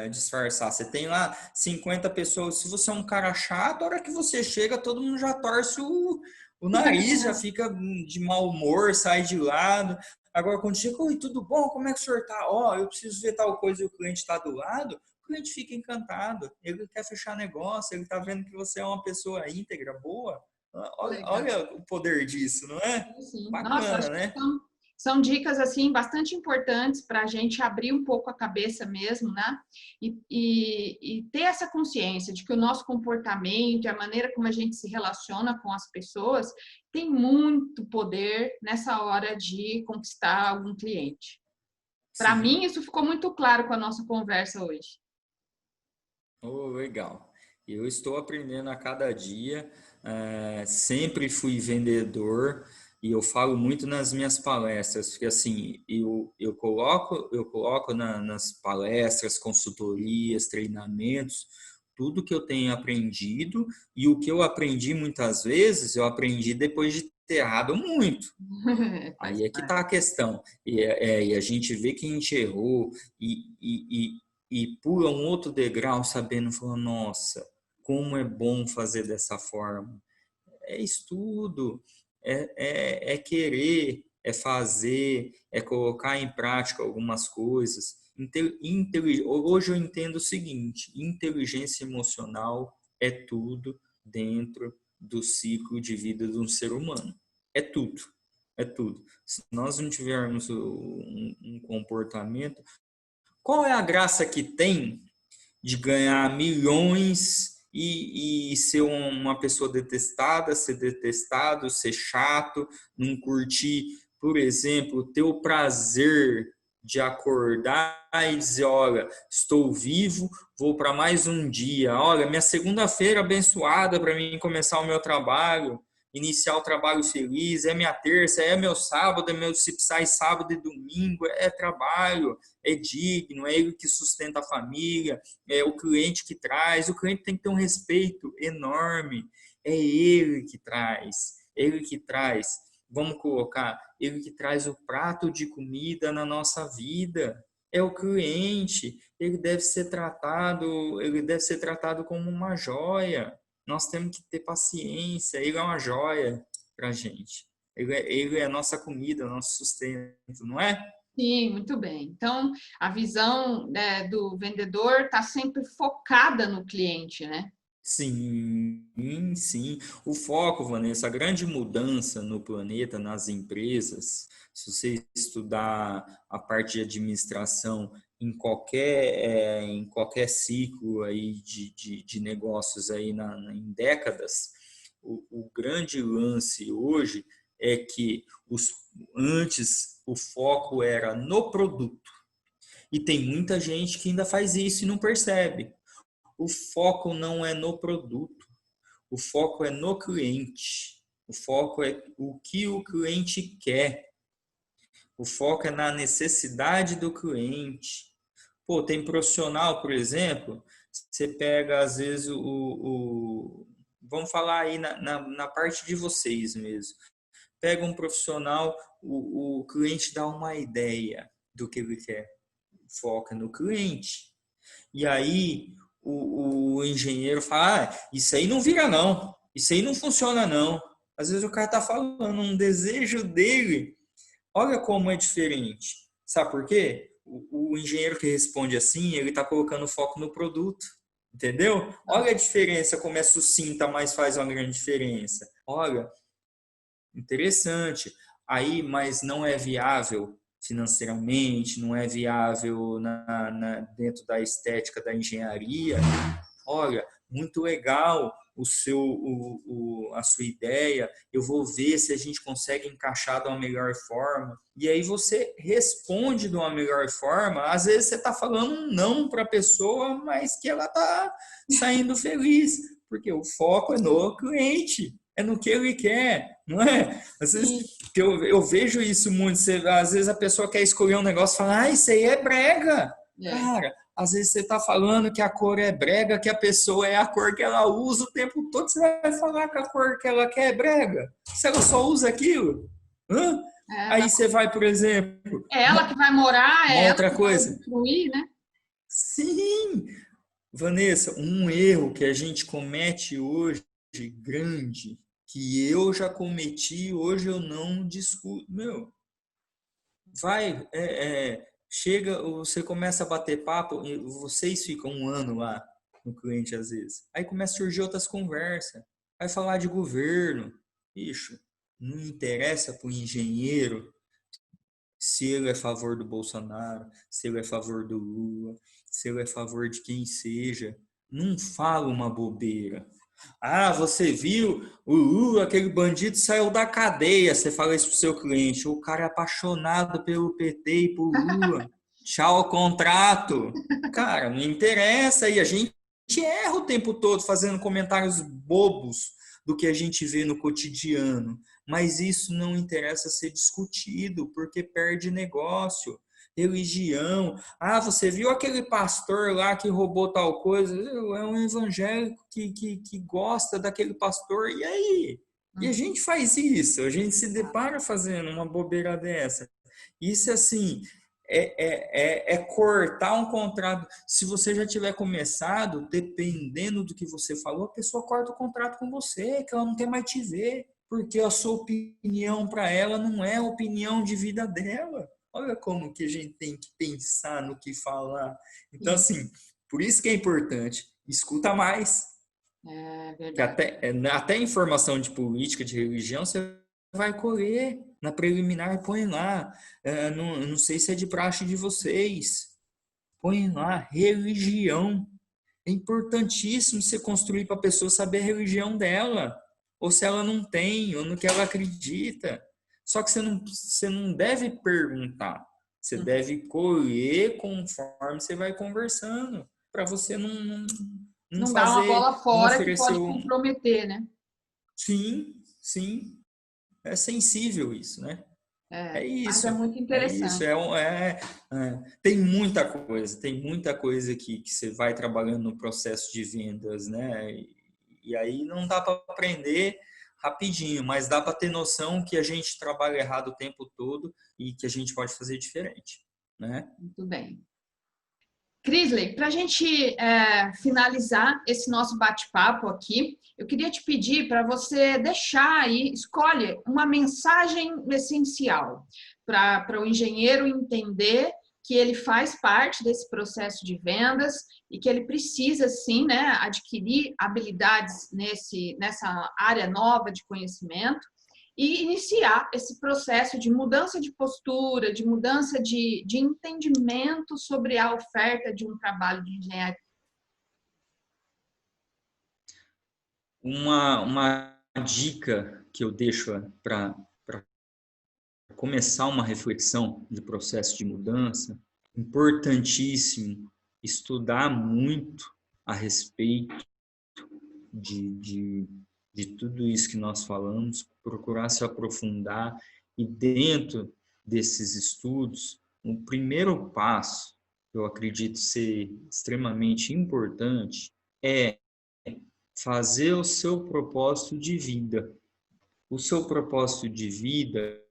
disfarçar. Você tem lá 50 pessoas, se você é um cara chato, a hora que você chega, todo mundo já torce o nariz, já fica de mau humor, sai de lado. Agora, quando chega, oi, tudo bom? Como é que o senhor tá? Ó, eu preciso ver tal coisa e o cliente está do lado. O cliente fica encantado. Ele quer fechar negócio, ele está vendo que você é uma pessoa íntegra, boa. Olha o poder disso, não é?
Sim.
Bacana,
nossa, acho
né?
Que são dicas assim bastante importantes para a gente abrir um pouco a cabeça mesmo, né? E ter essa consciência de que o nosso comportamento e a maneira como a gente se relaciona com as pessoas tem muito poder nessa hora de conquistar algum cliente. Para mim, isso ficou muito claro com a nossa conversa hoje.
Oh, legal. Eu estou aprendendo a cada dia. Sempre fui vendedor e eu falo muito nas minhas palestras, porque assim, eu coloco nas palestras, consultorias, treinamentos, tudo que eu tenho aprendido, e o que eu aprendi muitas vezes, eu aprendi depois de ter errado muito. Aí é que está a questão. E a gente vê que a gente errou e pula um outro degrau sabendo, falando, nossa, como é bom fazer dessa forma. É estudo, é querer, é fazer, é colocar em prática algumas coisas. Hoje eu entendo o seguinte, inteligência emocional é tudo dentro do ciclo de vida de um ser humano. É tudo. É tudo. Se nós não tivermos um comportamento, qual é a graça que tem de ganhar milhões e ser uma pessoa detestada, ser detestado, ser chato, não curtir, por exemplo, ter o prazer de acordar e dizer, olha, estou vivo, vou para mais um dia, olha, minha segunda-feira abençoada para mim começar o meu trabalho, iniciar o trabalho feliz, é minha terça, é meu sábado, é meu se sai sábado e domingo, é trabalho, é digno, é ele que sustenta a família, é o cliente que traz, o cliente tem que ter um respeito enorme, é ele que traz, ele que traz. vamos colocar, ele que traz o prato de comida na nossa vida. É o cliente, ele deve ser tratado como uma joia. Nós temos que ter paciência, ele é uma joia para a gente. Ele é a nossa comida, o nosso sustento, não é?
Sim, muito bem. Então, a visão, né, do vendedor está sempre focada no cliente, né?
Sim, sim. O foco, Vanessa, a grande mudança no planeta, nas empresas, se você estudar a parte de administração em qualquer ciclo aí de negócios aí em décadas, o grande lance hoje é que antes o foco era no produto. E tem muita gente que ainda faz isso e não percebe. O foco não é no produto, o foco é no cliente. O foco é o que o cliente quer. O foco é na necessidade do cliente. Pô, tem profissional, por exemplo, você pega às vezes vamos falar aí na parte de vocês mesmo. Pega um profissional, o cliente dá uma ideia do que ele quer. Foca no cliente. E aí o engenheiro fala, isso aí não vira não, isso aí não funciona não. Às vezes o cara está falando um desejo dele, olha como é diferente. Sabe por quê? O engenheiro que responde assim, ele está colocando foco no produto, entendeu? Olha a diferença, como é sucinta, mas faz uma grande diferença. Olha, interessante. Aí, mas não é viável financeiramente, não é viável dentro da estética da engenharia. Olha, muito legal a sua ideia, eu vou ver se a gente consegue encaixar de uma melhor forma. E aí você responde de uma melhor forma. Às vezes você está falando um não para a pessoa, mas que ela está saindo feliz, porque o foco é no cliente, é no que ele quer, não é? Às vezes eu vejo isso muito. Às vezes a pessoa quer escolher um negócio e fala, isso aí é brega. Cara, às vezes você está falando que a cor é brega, que a pessoa é a cor que ela usa o tempo todo, você vai falar que a cor que ela quer é brega? Se ela só usa aquilo? Hã? Aí você vai, por exemplo...
É ela que vai morar,
uma
é ela
outra
que vai
coisa.
construir, né?
Sim! Vanessa, um erro que a gente comete hoje, grande, que eu já cometi, hoje eu não discuto. Meu, chega, você começa a bater papo, e vocês ficam um ano lá no cliente às vezes. Aí começa a surgir outras conversas. Vai falar de governo. Bicho, não interessa para o engenheiro se ele é a favor do Bolsonaro, se ele é a favor do Lula, se ele é a favor de quem seja. Não fala uma bobeira. Ah, você viu? O Lula, aquele bandido saiu da cadeia. Você fala isso pro seu cliente. O cara é apaixonado pelo PT e por Lula. Tchau, contrato. Cara, não interessa. E a gente erra o tempo todo fazendo comentários bobos do que a gente vê no cotidiano. Mas isso não interessa ser discutido, porque perde negócio. Religião. Ah, você viu aquele pastor lá que roubou tal coisa? É um evangélico que gosta daquele pastor. E aí? E a gente faz isso, a gente se depara fazendo uma bobeira dessa. Isso, assim, é cortar um contrato. Se você já tiver começado, dependendo do que você falou, a pessoa corta o contrato com você, que ela não quer mais te ver, porque a sua opinião para ela não é a opinião de vida dela. Olha como que a gente tem que pensar no que falar. Então, assim, por isso que é importante, escuta mais.
É
Que
verdade.
até informação de política, de religião, você vai colher na preliminar, põe lá. Não sei se é de praxe de vocês. Põe lá, religião. É importantíssimo você construir para a pessoa saber a religião dela. Ou se ela não tem, ou no que ela acredita. Só que você não deve perguntar. Você deve colher conforme você vai conversando. Para você não
Não dá uma bola
não
fora que
oferecer
pode comprometer, né?
Sim, sim. É sensível isso, né? É
Mas é
isso.
muito
É isso.
interessante.
Tem muita coisa que você vai trabalhando no processo de vendas, né? E aí não dá para aprender rapidinho, mas dá para ter noção que a gente trabalha errado o tempo todo e que a gente pode fazer diferente, né?
Muito bem. Crisley, para a gente finalizar esse nosso bate-papo aqui, eu queria te pedir para você deixar aí, escolhe uma mensagem essencial para o engenheiro entender que ele faz parte desse processo de vendas e que ele precisa, sim, né, adquirir habilidades nessa área nova de conhecimento e iniciar esse processo de mudança de postura, de mudança de entendimento sobre a oferta de um trabalho de engenharia.
Uma dica que eu deixo para começar uma reflexão de processo de mudança, importantíssimo estudar muito a respeito de tudo isso que nós falamos, procurar se aprofundar e dentro desses estudos, o primeiro passo, que eu acredito ser extremamente importante, é fazer o seu propósito de vida. O seu propósito de vida,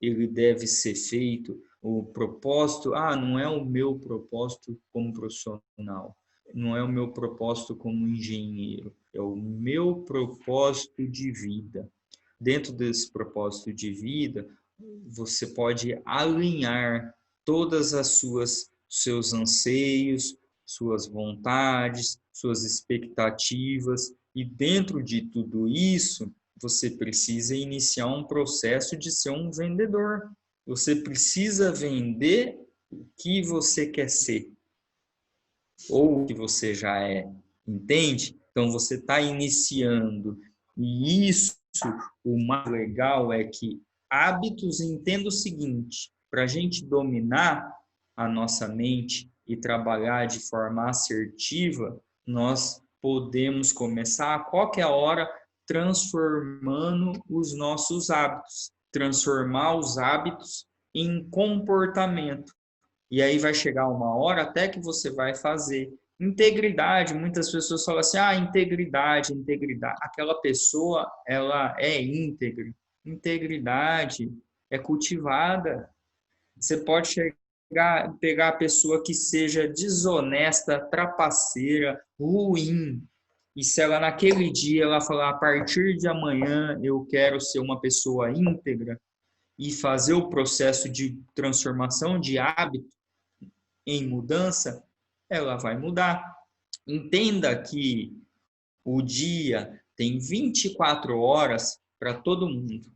ele deve ser feito, o propósito, não é o meu propósito como profissional, não é o meu propósito como engenheiro, é o meu propósito de vida. Dentro desse propósito de vida, você pode alinhar todas as seus anseios, suas vontades, suas expectativas, e dentro de tudo isso, você precisa iniciar um processo de ser um vendedor. Você precisa vender o que você quer ser, ou o que você já é, entende? Então, você está iniciando. E isso, o mais legal é que hábitos, entenda o seguinte, para a gente dominar a nossa mente e trabalhar de forma assertiva, nós podemos começar a qualquer hora transformando os nossos hábitos, transformar os hábitos em comportamento. E aí vai chegar uma hora até que você vai fazer. Integridade, muitas pessoas falam assim, integridade. Aquela pessoa, ela é íntegra. Integridade é cultivada. Você pode pegar a pessoa que seja desonesta, trapaceira, ruim, e se ela naquele dia ela falar, a partir de amanhã eu quero ser uma pessoa íntegra e fazer o processo de transformação de hábito em mudança, ela vai mudar. Entenda que o dia tem 24 horas para todo mundo.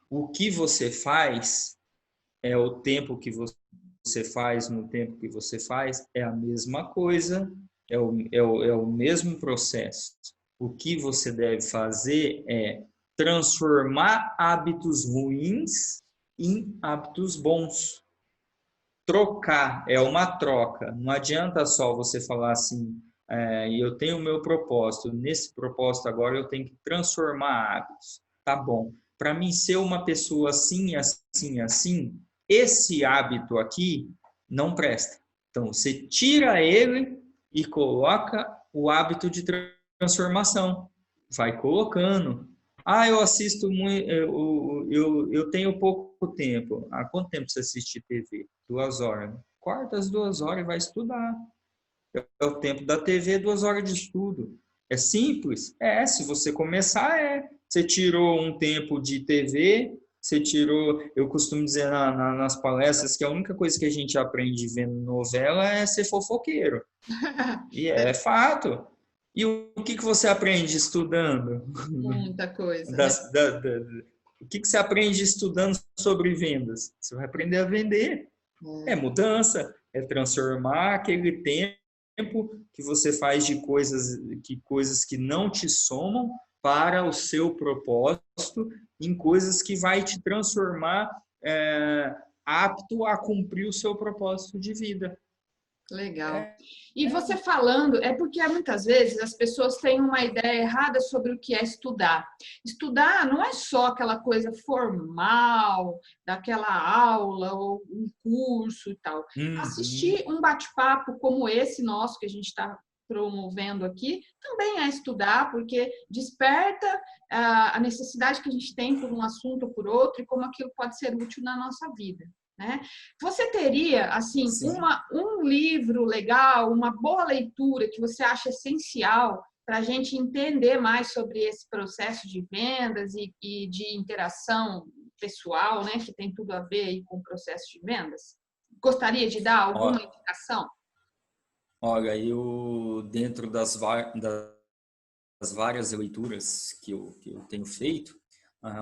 O que você faz é o tempo que você faz no tempo que você faz, é a mesma coisa, é o mesmo processo. O que você deve fazer é transformar hábitos ruins em hábitos bons. Trocar, é uma troca. Não adianta só você falar assim, eu tenho o meu propósito, nesse propósito agora eu tenho que transformar hábitos. Tá bom. Para mim ser uma pessoa assim, assim, assim, esse hábito aqui não presta. Então, você tira ele e coloca o hábito de transformação. Vai colocando. Eu assisto muito, eu tenho pouco tempo. Há quanto tempo você assiste TV? 2 horas. Corta as 2 horas e vai estudar. É o tempo da TV, 2 horas de estudo. É simples? Se você começar, Você tirou um tempo de TV, você tirou... Eu costumo dizer nas palestras que a única coisa que a gente aprende vendo novela é ser fofoqueiro. E é fato. E o que você aprende estudando?
Muita coisa, né?
O que você aprende estudando sobre vendas? Você vai aprender a vender. É mudança, é transformar aquele tempo que você faz de coisas que não te somam para o seu propósito em coisas que vai te transformar apto a cumprir o seu propósito de vida.
Legal. E você falando, é porque muitas vezes as pessoas têm uma ideia errada sobre o que é estudar. Estudar não é só aquela coisa formal, daquela aula ou um curso e tal. Assistir um bate-papo como esse nosso que a gente está promovendo aqui, também é estudar, porque desperta a necessidade que a gente tem por um assunto ou por outro e como aquilo pode ser útil na nossa vida, né? Você teria, assim, um livro legal, uma boa leitura que você acha essencial para a gente entender mais sobre esse processo de vendas e de interação pessoal, né, que tem tudo a ver aí com o processo de vendas? Gostaria de dar alguma indicação?
Olha, eu, dentro das várias leituras que eu tenho feito,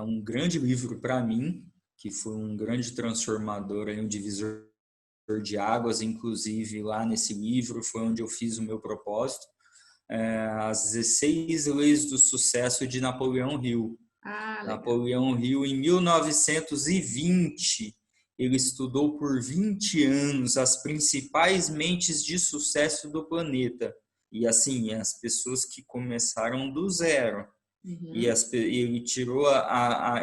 um grande livro para mim, que foi um grande transformador, um divisor de águas, inclusive lá nesse livro foi onde eu fiz o meu propósito, As 16 Leis do Sucesso de Napoleão Hill. Napoleão Hill, em 1920, ele estudou por 20 anos as principais mentes de sucesso do planeta. E assim, as pessoas que começaram do zero. E ele tirou,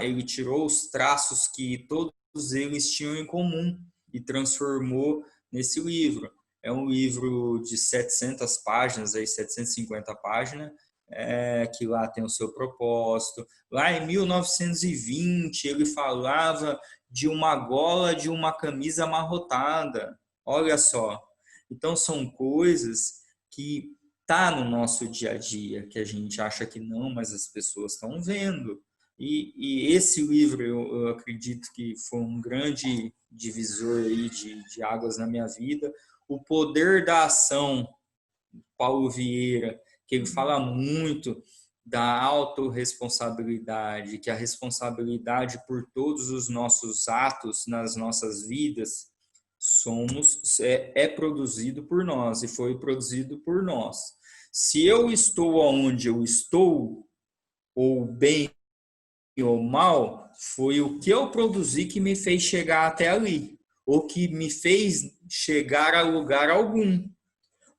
ele tirou os traços que todos eles tinham em comum e transformou nesse livro. É um livro de 700 páginas, aí 750 páginas, que lá tem o seu propósito. Lá em 1920, ele falava de uma gola de uma camisa amarrotada. Olha só. Então, são coisas que tá no nosso dia a dia, que a gente acha que não, mas as pessoas estão vendo. E esse livro, eu acredito que foi um grande divisor aí de águas na minha vida. O Poder da Ação, Paulo Vieira, que ele fala muito da autorresponsabilidade, que a responsabilidade por todos os nossos atos nas nossas vidas é produzido por nós e foi produzido por nós. Se eu estou onde eu estou, ou bem ou mal, foi o que eu produzi que me fez chegar até ali, ou que me fez chegar a lugar algum.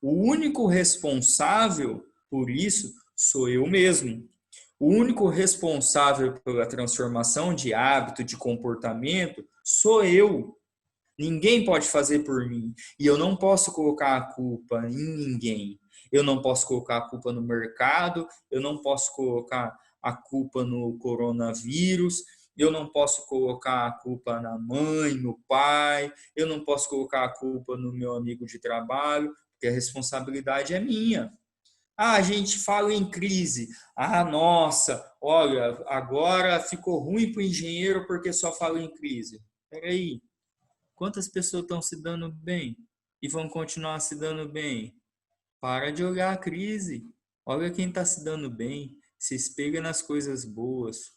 O único responsável por isso sou eu mesmo. O único responsável pela transformação de hábito, de comportamento, sou eu. Ninguém pode fazer por mim. E eu não posso colocar a culpa em ninguém. Eu não posso colocar a culpa no mercado, eu não posso colocar a culpa no coronavírus, eu não posso colocar a culpa na mãe, no pai, eu não posso colocar a culpa no meu amigo de trabalho, porque a responsabilidade é minha. A gente fala em crise. Nossa, olha, agora ficou ruim para o engenheiro porque só fala em crise. Peraí, quantas pessoas estão se dando bem e vão continuar se dando bem? Para de olhar a crise. Olha quem está se dando bem. Se espelha nas coisas boas.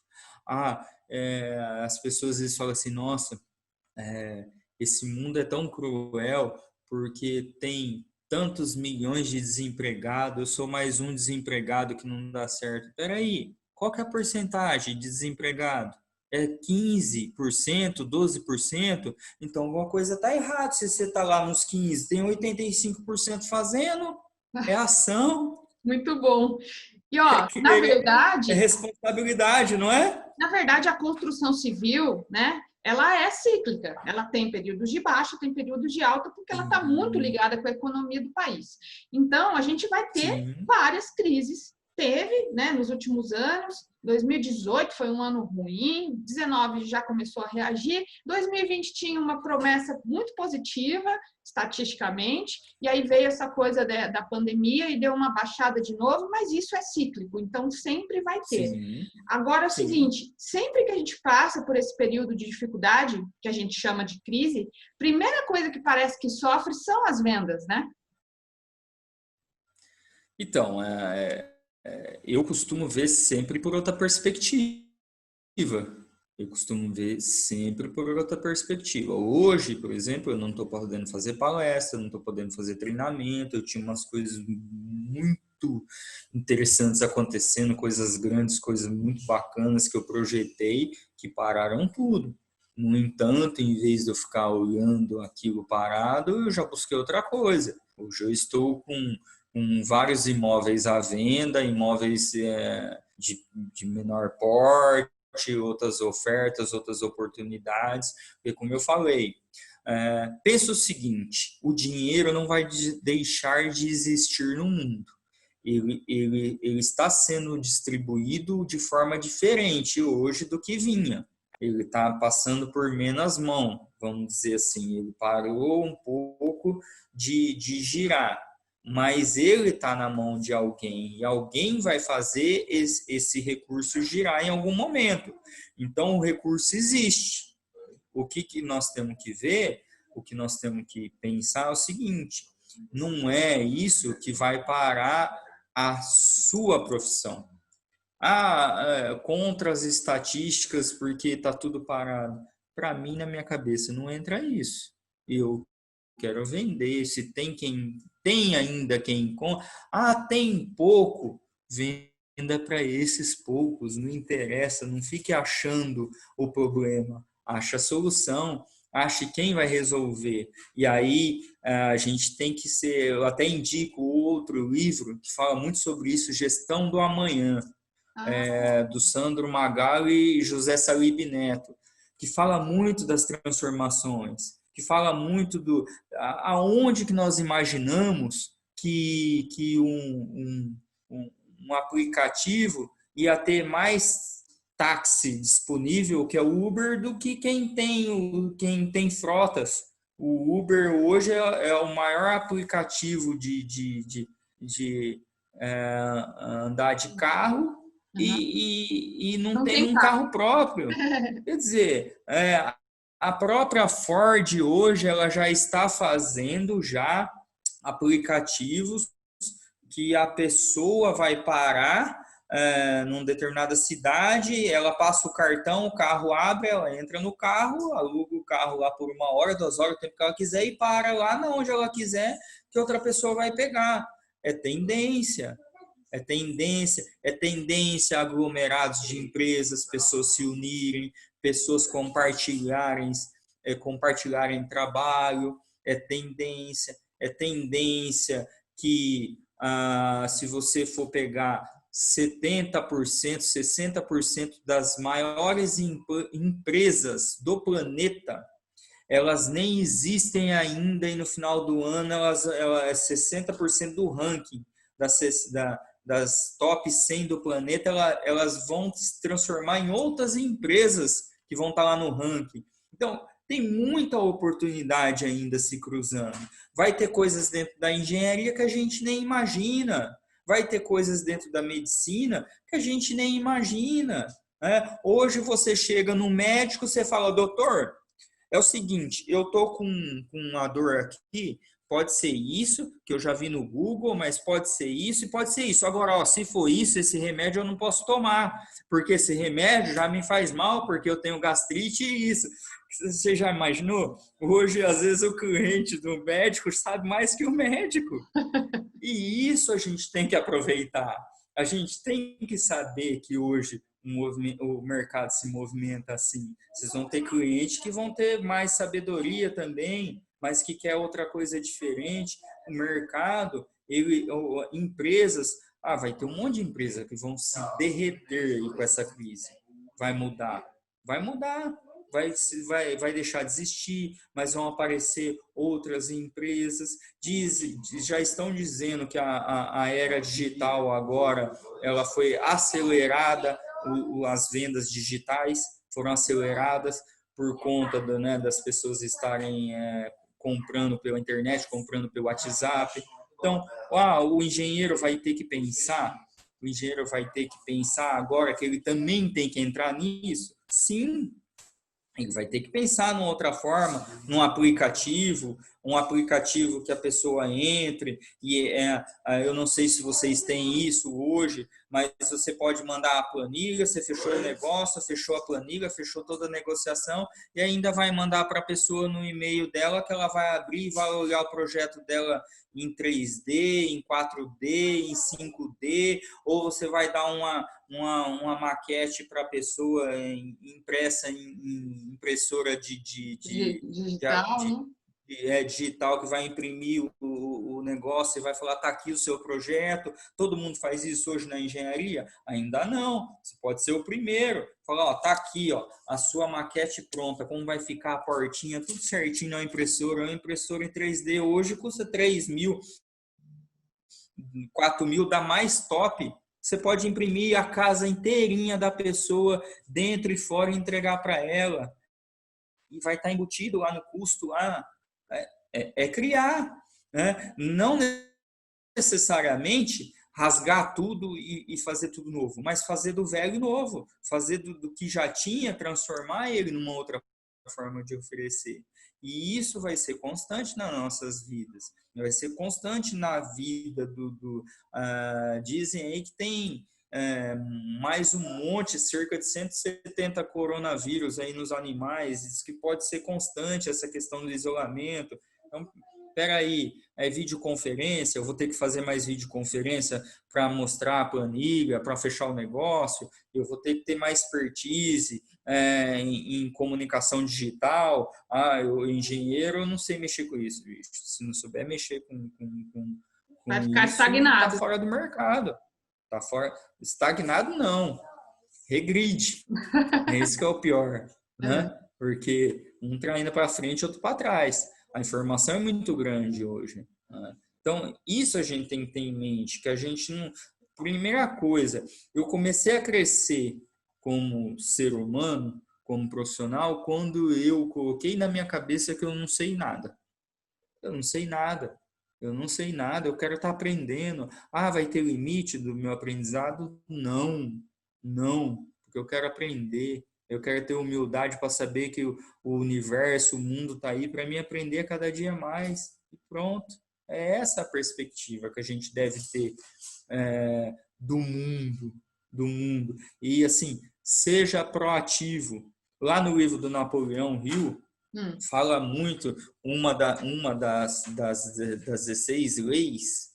As pessoas às vezes falam assim, nossa, esse mundo é tão cruel porque tem tantos milhões de desempregados, eu sou mais um desempregado que não dá certo. Espera aí, qual que é a porcentagem de desempregado? É 15%, 12%? Então alguma coisa está errada. Se você está lá nos 15%, tem 85% fazendo, é ação.
Muito bom. E, ó, na verdade...
É responsabilidade, não é?
Na verdade, a construção civil, né, ela é cíclica. Ela tem períodos de baixa, tem períodos de alta, porque ela está muito ligada com a economia do país. Então, a gente vai ter várias crises. Teve, né, nos últimos anos. 2018 foi um ano ruim, 2019 já começou a reagir, 2020 tinha uma promessa muito positiva, estatisticamente, e aí veio essa coisa da pandemia e deu uma baixada de novo, mas isso é cíclico, então sempre vai ter. Sim. Agora é o seguinte, sempre que a gente passa por esse período de dificuldade, que a gente chama de crise, primeira coisa que parece que sofre são as vendas, né?
Então, eu costumo ver sempre por outra perspectiva. Eu costumo ver sempre por outra perspectiva. Hoje, por exemplo, eu não estou podendo fazer palestra, não estou podendo fazer treinamento, eu tinha umas coisas muito interessantes acontecendo, coisas grandes, coisas muito bacanas que eu projetei, que pararam tudo. No entanto, em vez de eu ficar olhando aquilo parado, eu já busquei outra coisa. Hoje eu estou com vários imóveis à venda, imóveis de menor porte, outras ofertas, outras oportunidades, porque como eu falei, pensa o seguinte, o dinheiro não vai deixar de existir no mundo. Ele está sendo distribuído de forma diferente hoje do que vinha. Ele está passando por menos mãos, vamos dizer assim. Ele parou um pouco de girar, mas ele está na mão de alguém e alguém vai fazer esse recurso girar em algum momento. Então, o recurso existe. O que nós temos que ver, o que nós temos que pensar é o seguinte, não é isso que vai parar a sua profissão. Contra as estatísticas, porque está tudo parado. Para mim, na minha cabeça, não entra isso. Eu quero vender, se tem ainda quem compra. Tem pouco, venda para esses poucos, não interessa, não fique achando o problema, acha a solução, ache quem vai resolver. E aí a gente tem que ser, eu até indico outro livro que fala muito sobre isso, Gestão do Amanhã, do Sandro Magali e José Salib Neto, que fala muito das transformações, que fala muito aonde que nós imaginamos que um aplicativo ia ter mais táxi disponível, que é o Uber, do que quem tem frotas. O Uber hoje é o maior aplicativo de andar de carro e não tem um carro próprio. Quer dizer, a própria Ford hoje ela já está fazendo aplicativos que a pessoa vai parar numa determinada cidade, ela passa o cartão, o carro abre, ela entra no carro, aluga o carro lá por 1 hora, 2 horas, o tempo que ela quiser e para lá onde ela quiser, que outra pessoa vai pegar. É tendência aglomerados de empresas, pessoas se unirem, pessoas compartilharem trabalho, é tendência que se você for pegar 70%, 60% das maiores empresas do planeta, elas nem existem ainda e no final do ano elas é 60% do ranking das top 100 do planeta, elas vão se transformar em outras empresas que vão estar lá no ranking. Então, tem muita oportunidade ainda se cruzando. Vai ter coisas dentro da engenharia que a gente nem imagina. Vai ter coisas dentro da medicina que a gente nem imagina. Hoje você chega no médico, você fala, doutor, é o seguinte, eu estou com uma dor aqui, pode ser isso, que eu já vi no Google, mas pode ser isso e pode ser isso. Agora, se for isso, esse remédio eu não posso tomar, porque esse remédio já me faz mal, porque eu tenho gastrite e isso. Você já imaginou? Hoje, às vezes, o cliente do médico sabe mais que o médico. E isso a gente tem que aproveitar. A gente tem que saber que hoje o mercado se movimenta assim. Vocês vão ter clientes que vão ter mais sabedoria também, mas que quer outra coisa diferente. O mercado, empresas, vai ter um monte de empresas que vão se derreter com essa crise. Vai mudar, vai deixar de existir, mas vão aparecer outras empresas. Já estão dizendo que a era digital agora ela foi acelerada, as vendas digitais foram aceleradas por conta das pessoas estarem comprando pela internet, comprando pelo WhatsApp. Então, o engenheiro vai ter que pensar, agora que ele também tem que entrar nisso. Sim, ele vai ter que pensar numa outra forma, num aplicativo, um aplicativo que a pessoa entre, e eu não sei se vocês têm isso hoje, mas você pode mandar a planilha, você fechou o negócio, fechou a planilha, fechou toda a negociação, e ainda vai mandar para a pessoa no e-mail dela, que ela vai abrir e vai olhar o projeto dela em 3D, em 4D, em 5D, ou você vai dar uma maquete para a pessoa impressa em impressora
digital, né?
digital que vai imprimir o negócio e vai falar, tá aqui o seu projeto. Todo mundo faz isso hoje na engenharia? Ainda não. Você pode ser o primeiro. Falar, ó, tá aqui, ó, a sua maquete pronta, como vai ficar a portinha, tudo certinho na impressora. Uma impressora em 3D hoje custa 3 mil, 4 mil, dá mais top. Você pode imprimir a casa inteirinha da pessoa, dentro e fora, e entregar para ela. E vai estar embutido lá no custo, lá, é criar, né? Não necessariamente rasgar tudo e fazer tudo novo, mas fazer do velho novo, fazer do que já tinha, transformar ele numa outra forma de oferecer. E isso vai ser constante nas nossas vidas, vai ser constante na vida dizem aí que tem mais um monte, cerca de 170 coronavírus aí nos animais, diz que pode ser constante essa questão do isolamento. Então, peraí, é videoconferência, eu vou ter que fazer mais videoconferência para mostrar a planilha, para fechar o negócio, eu vou ter que ter mais expertise em comunicação digital. O engenheiro, eu não sei mexer com isso. Se não souber mexer com
vai ficar
isso,
estagnado.
está fora do mercado. Tá fora, estagnado não, regride. Esse que é o pior, né? Porque um está indo para frente, outro para trás. A informação é muito grande hoje, né? Então, isso a gente tem que ter em mente, que a gente não... Primeira coisa, eu comecei a crescer como ser humano, como profissional, quando eu coloquei na minha cabeça que eu não sei nada. Eu não sei nada. Eu não sei nada, eu quero estar aprendendo. Vai ter limite do meu aprendizado? Não, não, porque eu quero aprender. Eu quero ter humildade para saber que o universo, o mundo está aí para mim aprender a cada dia mais. E pronto. É essa a perspectiva que a gente deve ter do mundo, do mundo. E assim, seja proativo. Lá no livro do Napoleão Hill, fala muito uma das 16 leis,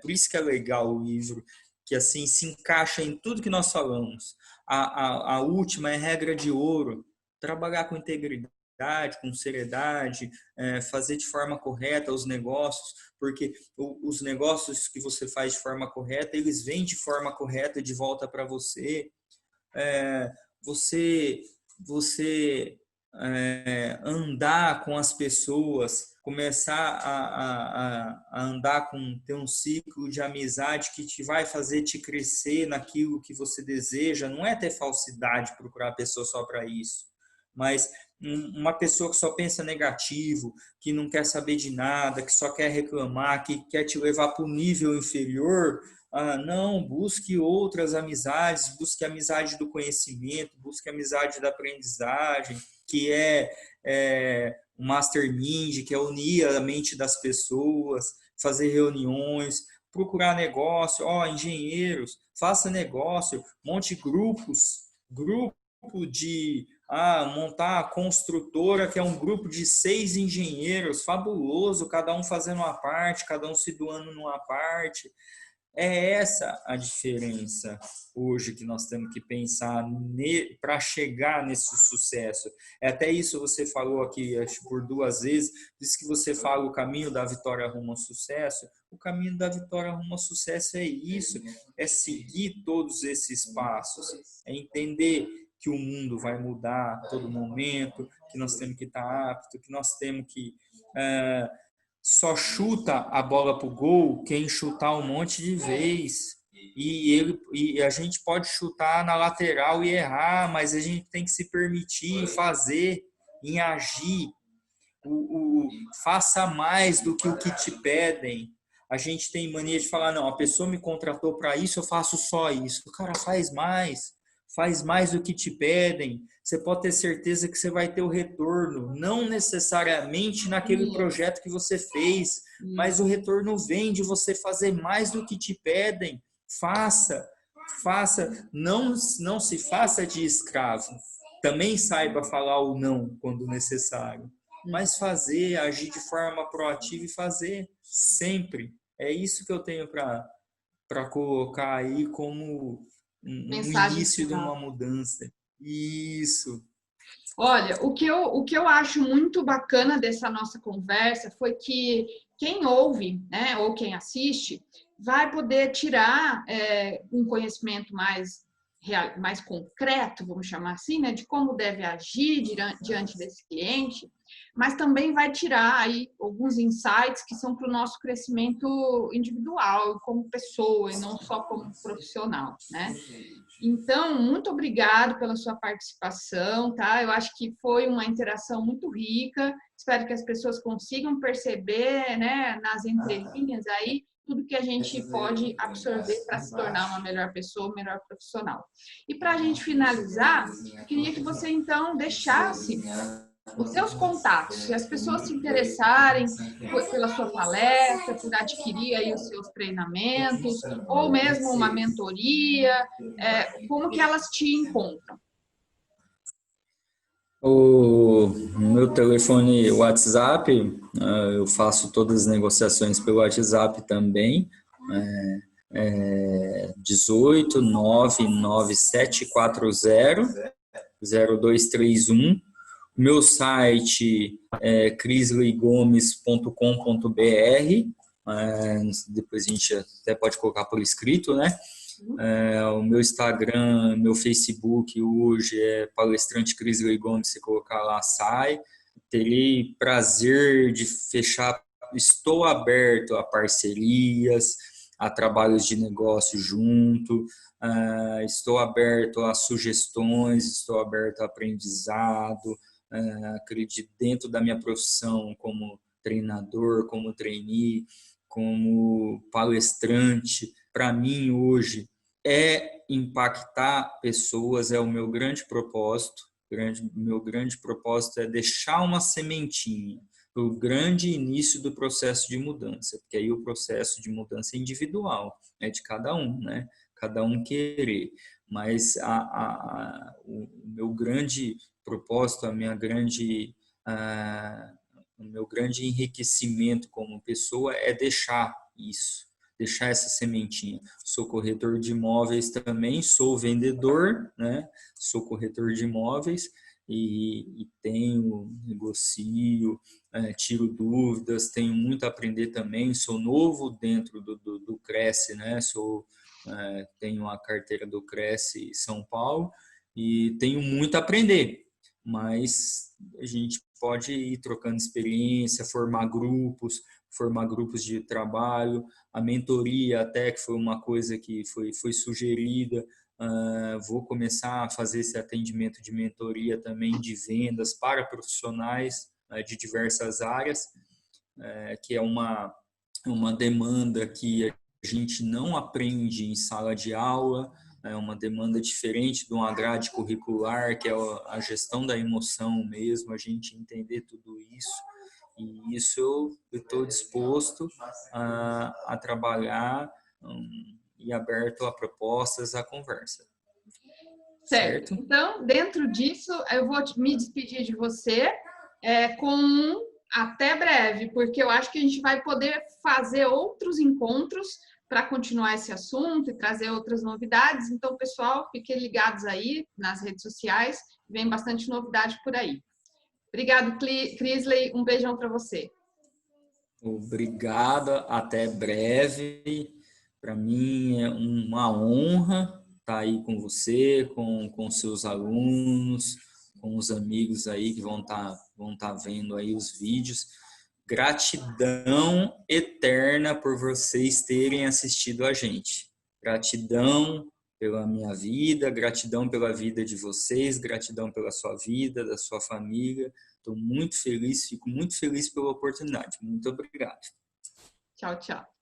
por isso que é legal o livro, que assim se encaixa em tudo que nós falamos. A última é regra de ouro, trabalhar com integridade, com seriedade, fazer de forma correta os negócios, porque os negócios que você faz de forma correta, eles vêm de forma correta de volta para você. Você andar com as pessoas, começar a andar ter um ciclo de amizade que te vai fazer te crescer naquilo que você deseja. Não é ter falsidade procurar a pessoa só para isso, mas uma pessoa que só pensa negativo, que não quer saber de nada, que só quer reclamar, que quer te levar para o nível inferior. Não, busque outras amizades, busque a amizade do conhecimento, busque a amizade da aprendizagem, que o Master Ninja, que é unir a mente das pessoas, fazer reuniões, procurar negócio, engenheiros, faça negócio, monte grupo de montar a construtora, que é um grupo de 6 engenheiros, fabuloso, cada um fazendo uma parte, cada um se doando numa parte. É essa a diferença hoje que nós temos que pensar para chegar nesse sucesso. Até isso você falou aqui, acho por 2 vezes, diz que você fala o caminho da vitória rumo ao sucesso. O caminho da vitória rumo ao sucesso é isso, é seguir todos esses passos, é entender que o mundo vai mudar a todo momento, que nós temos que estar apto, que nós temos que... só chuta a bola pro gol quem chutar um monte de vez. E a gente pode chutar na lateral e errar, mas a gente tem que se permitir fazer, em agir. Faça mais do que o que te pedem. A gente tem mania de falar, não, a pessoa me contratou para isso, eu faço só isso. O cara faz mais do que te pedem. Você pode ter certeza que você vai ter o retorno, não necessariamente naquele projeto que você fez, mas o retorno vem de você fazer mais do que te pedem. Faça, não se faça de escravo. Também saiba falar o não quando necessário, mas fazer, agir de forma proativa e fazer sempre. É isso que eu tenho para colocar aí como um início de uma mudança. Isso.
Olha, o que eu acho muito bacana dessa nossa conversa foi que quem ouve, né, ou quem assiste, vai poder tirar um conhecimento mais mais concreto, vamos chamar assim, né, de como deve agir diante desse cliente, mas também vai tirar aí alguns insights que são para o nosso crescimento individual, como pessoa e não só como profissional, né? Então, muito obrigado pela sua participação, tá? Eu acho que foi uma interação muito rica. Espero que as pessoas consigam perceber, né, nas entrelinhas aí, tudo que a gente pode absorver para se tornar uma melhor pessoa, um melhor profissional. E para a gente finalizar, eu queria que você então deixasse os seus contatos, se as pessoas se interessarem pela sua palestra, por adquirir aí os seus treinamentos, ou mesmo uma mentoria, como que elas te encontram?
O meu telefone WhatsApp, eu faço todas as negociações pelo WhatsApp também, 18 99740 0231. Meu site é crisleygomes.com.br. Depois a gente até pode colocar por escrito, né? O meu Instagram, meu Facebook hoje é Palestrante Crisley Gomes, se colocar lá sai. Terei prazer de fechar, estou aberto a parcerias, a trabalhos de negócio junto, estou aberto a sugestões, estou aberto a aprendizado, acredito dentro da minha profissão como treinador, como trainee, como palestrante. Para mim, hoje, é impactar pessoas, é o meu grande propósito. Meu grande propósito é deixar uma sementinha para o grande início do processo de mudança, porque aí o processo de mudança é individual, é de cada um, né? Cada um querer. Mas o meu grande propósito, o meu grande enriquecimento como pessoa é deixar isso, deixar essa sementinha. Sou corretor de imóveis também, sou vendedor, né? Sou corretor de imóveis e tenho, negocio, tiro dúvidas, tenho muito a aprender também. Sou novo dentro do Cresce, né? Tenho a carteira do Cresce São Paulo e tenho muito a aprender, mas a gente pode ir trocando experiência, formar grupos de trabalho, a mentoria até que foi uma coisa que foi sugerida. Vou começar a fazer esse atendimento de mentoria também de vendas para profissionais de diversas áreas, que é uma demanda que a gente não aprende em sala de aula, é uma demanda diferente de uma grade curricular, que é a gestão da emoção mesmo, a gente entender tudo isso. E isso eu estou disposto a trabalhar e aberto a propostas, a conversa.
Certo. Então, dentro disso, eu vou me despedir de você com até breve, porque eu acho que a gente vai poder fazer outros encontros para continuar esse assunto e trazer outras novidades. Então, pessoal, fiquem ligados aí nas redes sociais, vem bastante novidade por aí. Obrigado, Crisley, um beijão para você.
Obrigado, até breve. Para mim é uma honra estar aí com você, com seus alunos, com os amigos aí que vão tá vendo aí os vídeos. Gratidão eterna por vocês terem assistido a gente. Gratidão pela minha vida, gratidão pela vida de vocês, gratidão pela sua vida, da sua família. Estou muito feliz, fico muito feliz pela oportunidade. Muito obrigado.
Tchau, tchau.